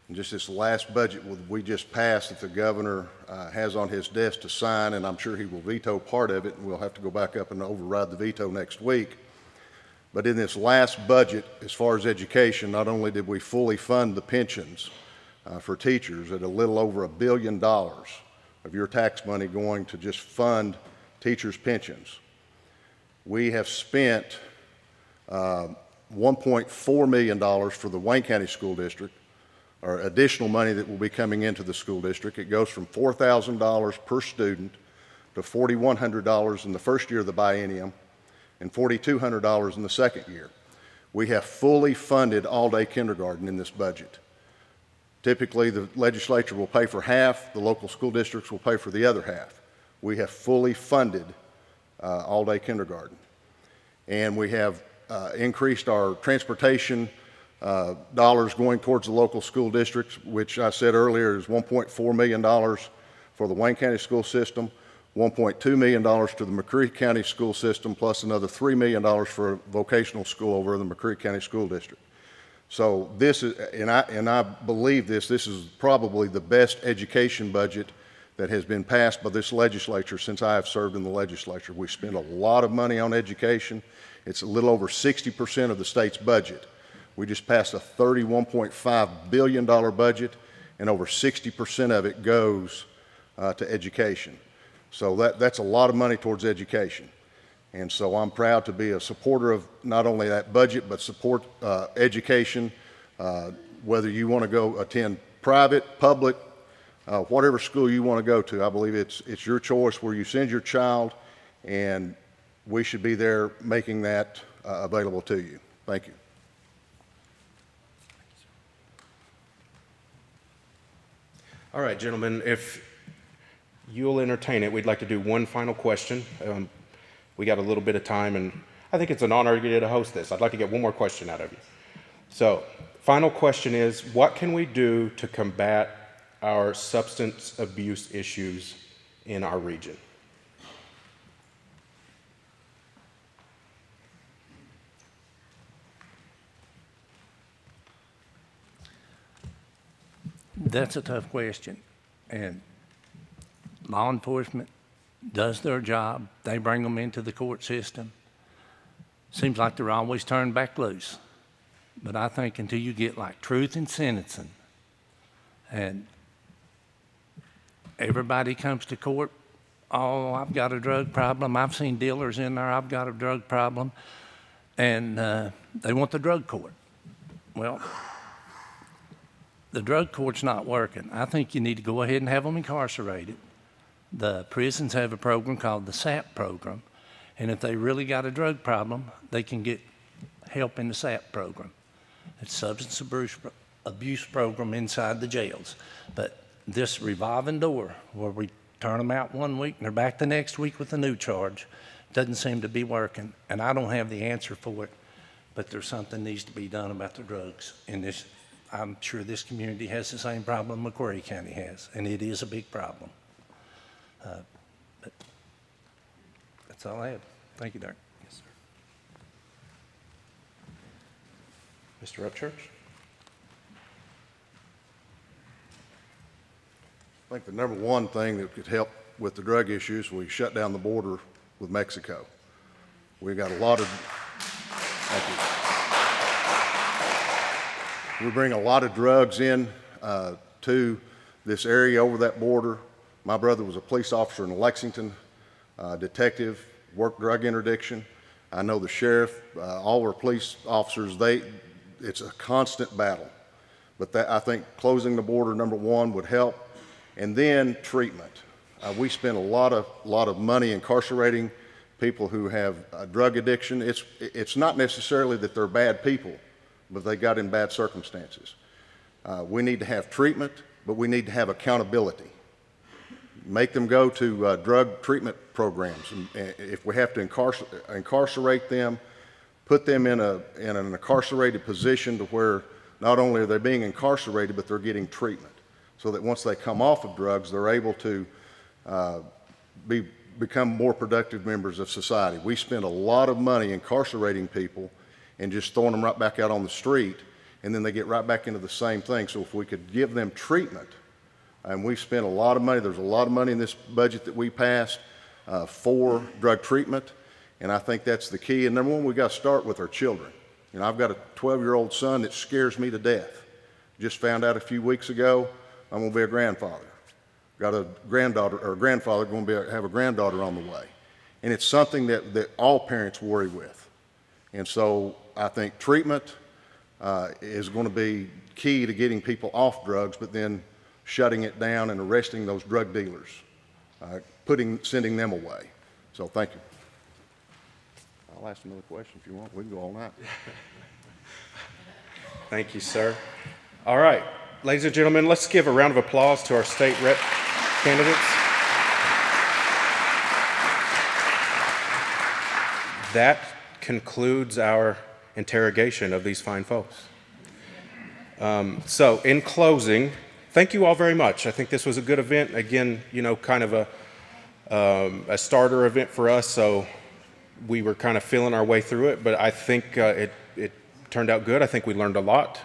And just this last budget we just passed that the governor has on his desk to sign, and I'm sure he will veto part of it, and we'll have to go back up and override the veto next week. But in this last budget, as far as education, not only did we fully fund the pensions for teachers at a little over $1 billion of your tax money going to just fund teachers' pensions, we have spent $1.4 million for the Wayne County School District, or additional money that will be coming into the school district. It goes from $4,000 per student to $4,100 in the first year of the biennium and $4,200 in the second year. We have fully funded all-day kindergarten in this budget. Typically, the legislature will pay for half, the local school districts will pay for the other half. We have fully funded all-day kindergarten. And we have increased our transportation dollars going towards the local school districts, which I said earlier is $1.4 million for the Wayne County school system, $1.2 million to the McCreary County school system, plus another $3 million for a vocational school over in the McCreary County School District. So this is, and I believe this is probably the best education budget that has been passed by this legislature since I have served in the legislature. We spend a lot of money on education. It's a little over 60% of the state's budget. We just passed a $31.5 billion budget, and over 60% of it goes to education. So that's a lot of money towards education. And so I'm proud to be a supporter of not only that budget, but support education, whether you want to go attend private, public, whatever school you want to go to. I believe it's your choice where you send your child, and we should be there making that available to you. Thank you. All right, gentlemen, if you'll entertain it, we'd like to do one final question. We got a little bit of time, and I think it's an honor to host this. I'd like to get one more question out of you. So, final question is, what can we do to combat our substance abuse issues in our region? That's a tough question, and law enforcement does their job. They bring them into the court system. Seems like they're always turned back loose. But I think until you get like truth in sentencing, and everybody comes to court, oh, I've got a drug problem. I've seen dealers in there. I've got a drug problem. And they want the drug court. Well, the drug court's not working. I think you need to go ahead and have them incarcerated. The prisons have a program called the SAP program, and if they really got a drug problem, they can get help in the SAP program. It's substance abuse program inside the jails. But this revolving door where we turn them out one week and they're back the next week with a new charge. Doesn't seem to be working, and I don't have the answer for it, but there's something needs to be done about the drugs. And this, I'm sure this community has the same problem McQuarrie County has, and it is a big problem. But that's all I have. Thank you, Derek. Yes, sir. Mr. Upchurch? I think the number one thing that could help with the drug issues, we shut down the border with Mexico. We got a lot of, thank you. We bring a lot of drugs in to this area over that border. My brother was a police officer in Lexington, detective, worked drug interdiction. I know the sheriff, all our police officers, it's a constant battle. But that, I think closing the border, number one, would help. And then treatment. We spend a lot of money incarcerating people who have drug addiction. It's not necessarily that they're bad people, but they got in bad circumstances. We need to have treatment, but we need to have accountability. Make them go to drug treatment programs. And if we have to incarcerate them, put them in an incarcerated position to where not only are they being incarcerated, but they're getting treatment, so that once they come off of drugs, they're able to become more productive members of society. We spend a lot of money incarcerating people and just throwing them right back out on the street, and then they get right back into the same thing. So if we could give them treatment, and we spent a lot of money, there's a lot of money in this budget that we passed for drug treatment, and I think that's the key. And number one, we got to start with our children. You know, I've got a 12-year-old son that scares me to death. Just found out a few weeks ago I'm going to be a grandfather. Got a granddaughter, or grandfather going to have a granddaughter on the way. And it's something that all parents worry with. And so I think treatment is going to be key to getting people off drugs, but then shutting it down and arresting those drug dealers, sending them away. So thank you. I'll ask another question if you want. We can go all night. Thank you, sir. All right. Ladies and gentlemen, let's give a round of applause to our state rep candidates. That concludes our interrogation of these fine folks. So in closing, thank you all very much. I think this was a good event. Again, you know, kind of a starter event for us, so we were kind of feeling our way through it, but I think it turned out good. I think we learned a lot.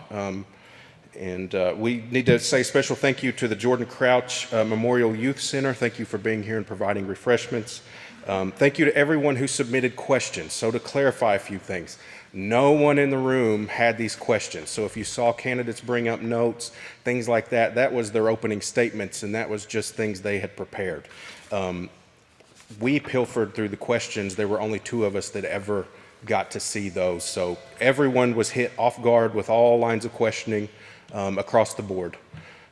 And we need to say a special thank you to the Jordan Crouch Memorial Youth Center. Thank you for being here and providing refreshments. Thank you to everyone who submitted questions. So to clarify a few things, no one in the room had these questions. So if you saw candidates bring up notes, things like that, that was their opening statements, and that was just things they had prepared. We pilfered through the questions. There were only 2 of us that ever got to see those. So everyone was hit off guard with all lines of questioning across the board.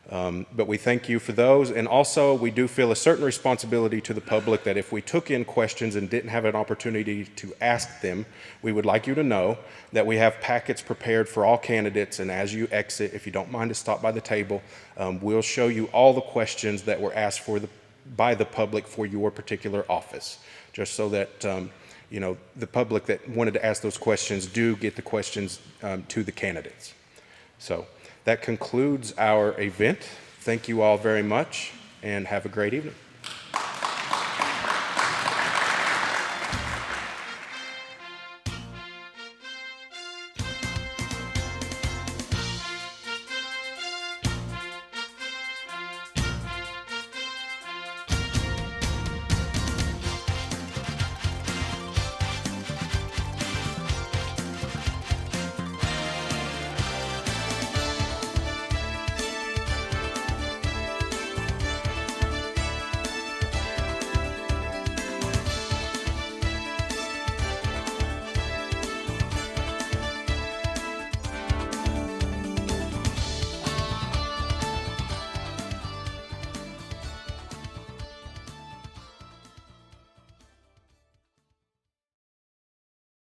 But we thank you for those. And also, we do feel a certain responsibility to the public that if we took in questions and didn't have an opportunity to ask them, we would like you to know that we have packets prepared for all candidates. And as you exit, if you don't mind to stop by the table, we'll show you all the questions that were asked by the public for your particular office, just so that you know, the public that wanted to ask those questions do get the questions to the candidates. So that concludes our event. Thank you all very much, and have a great evening.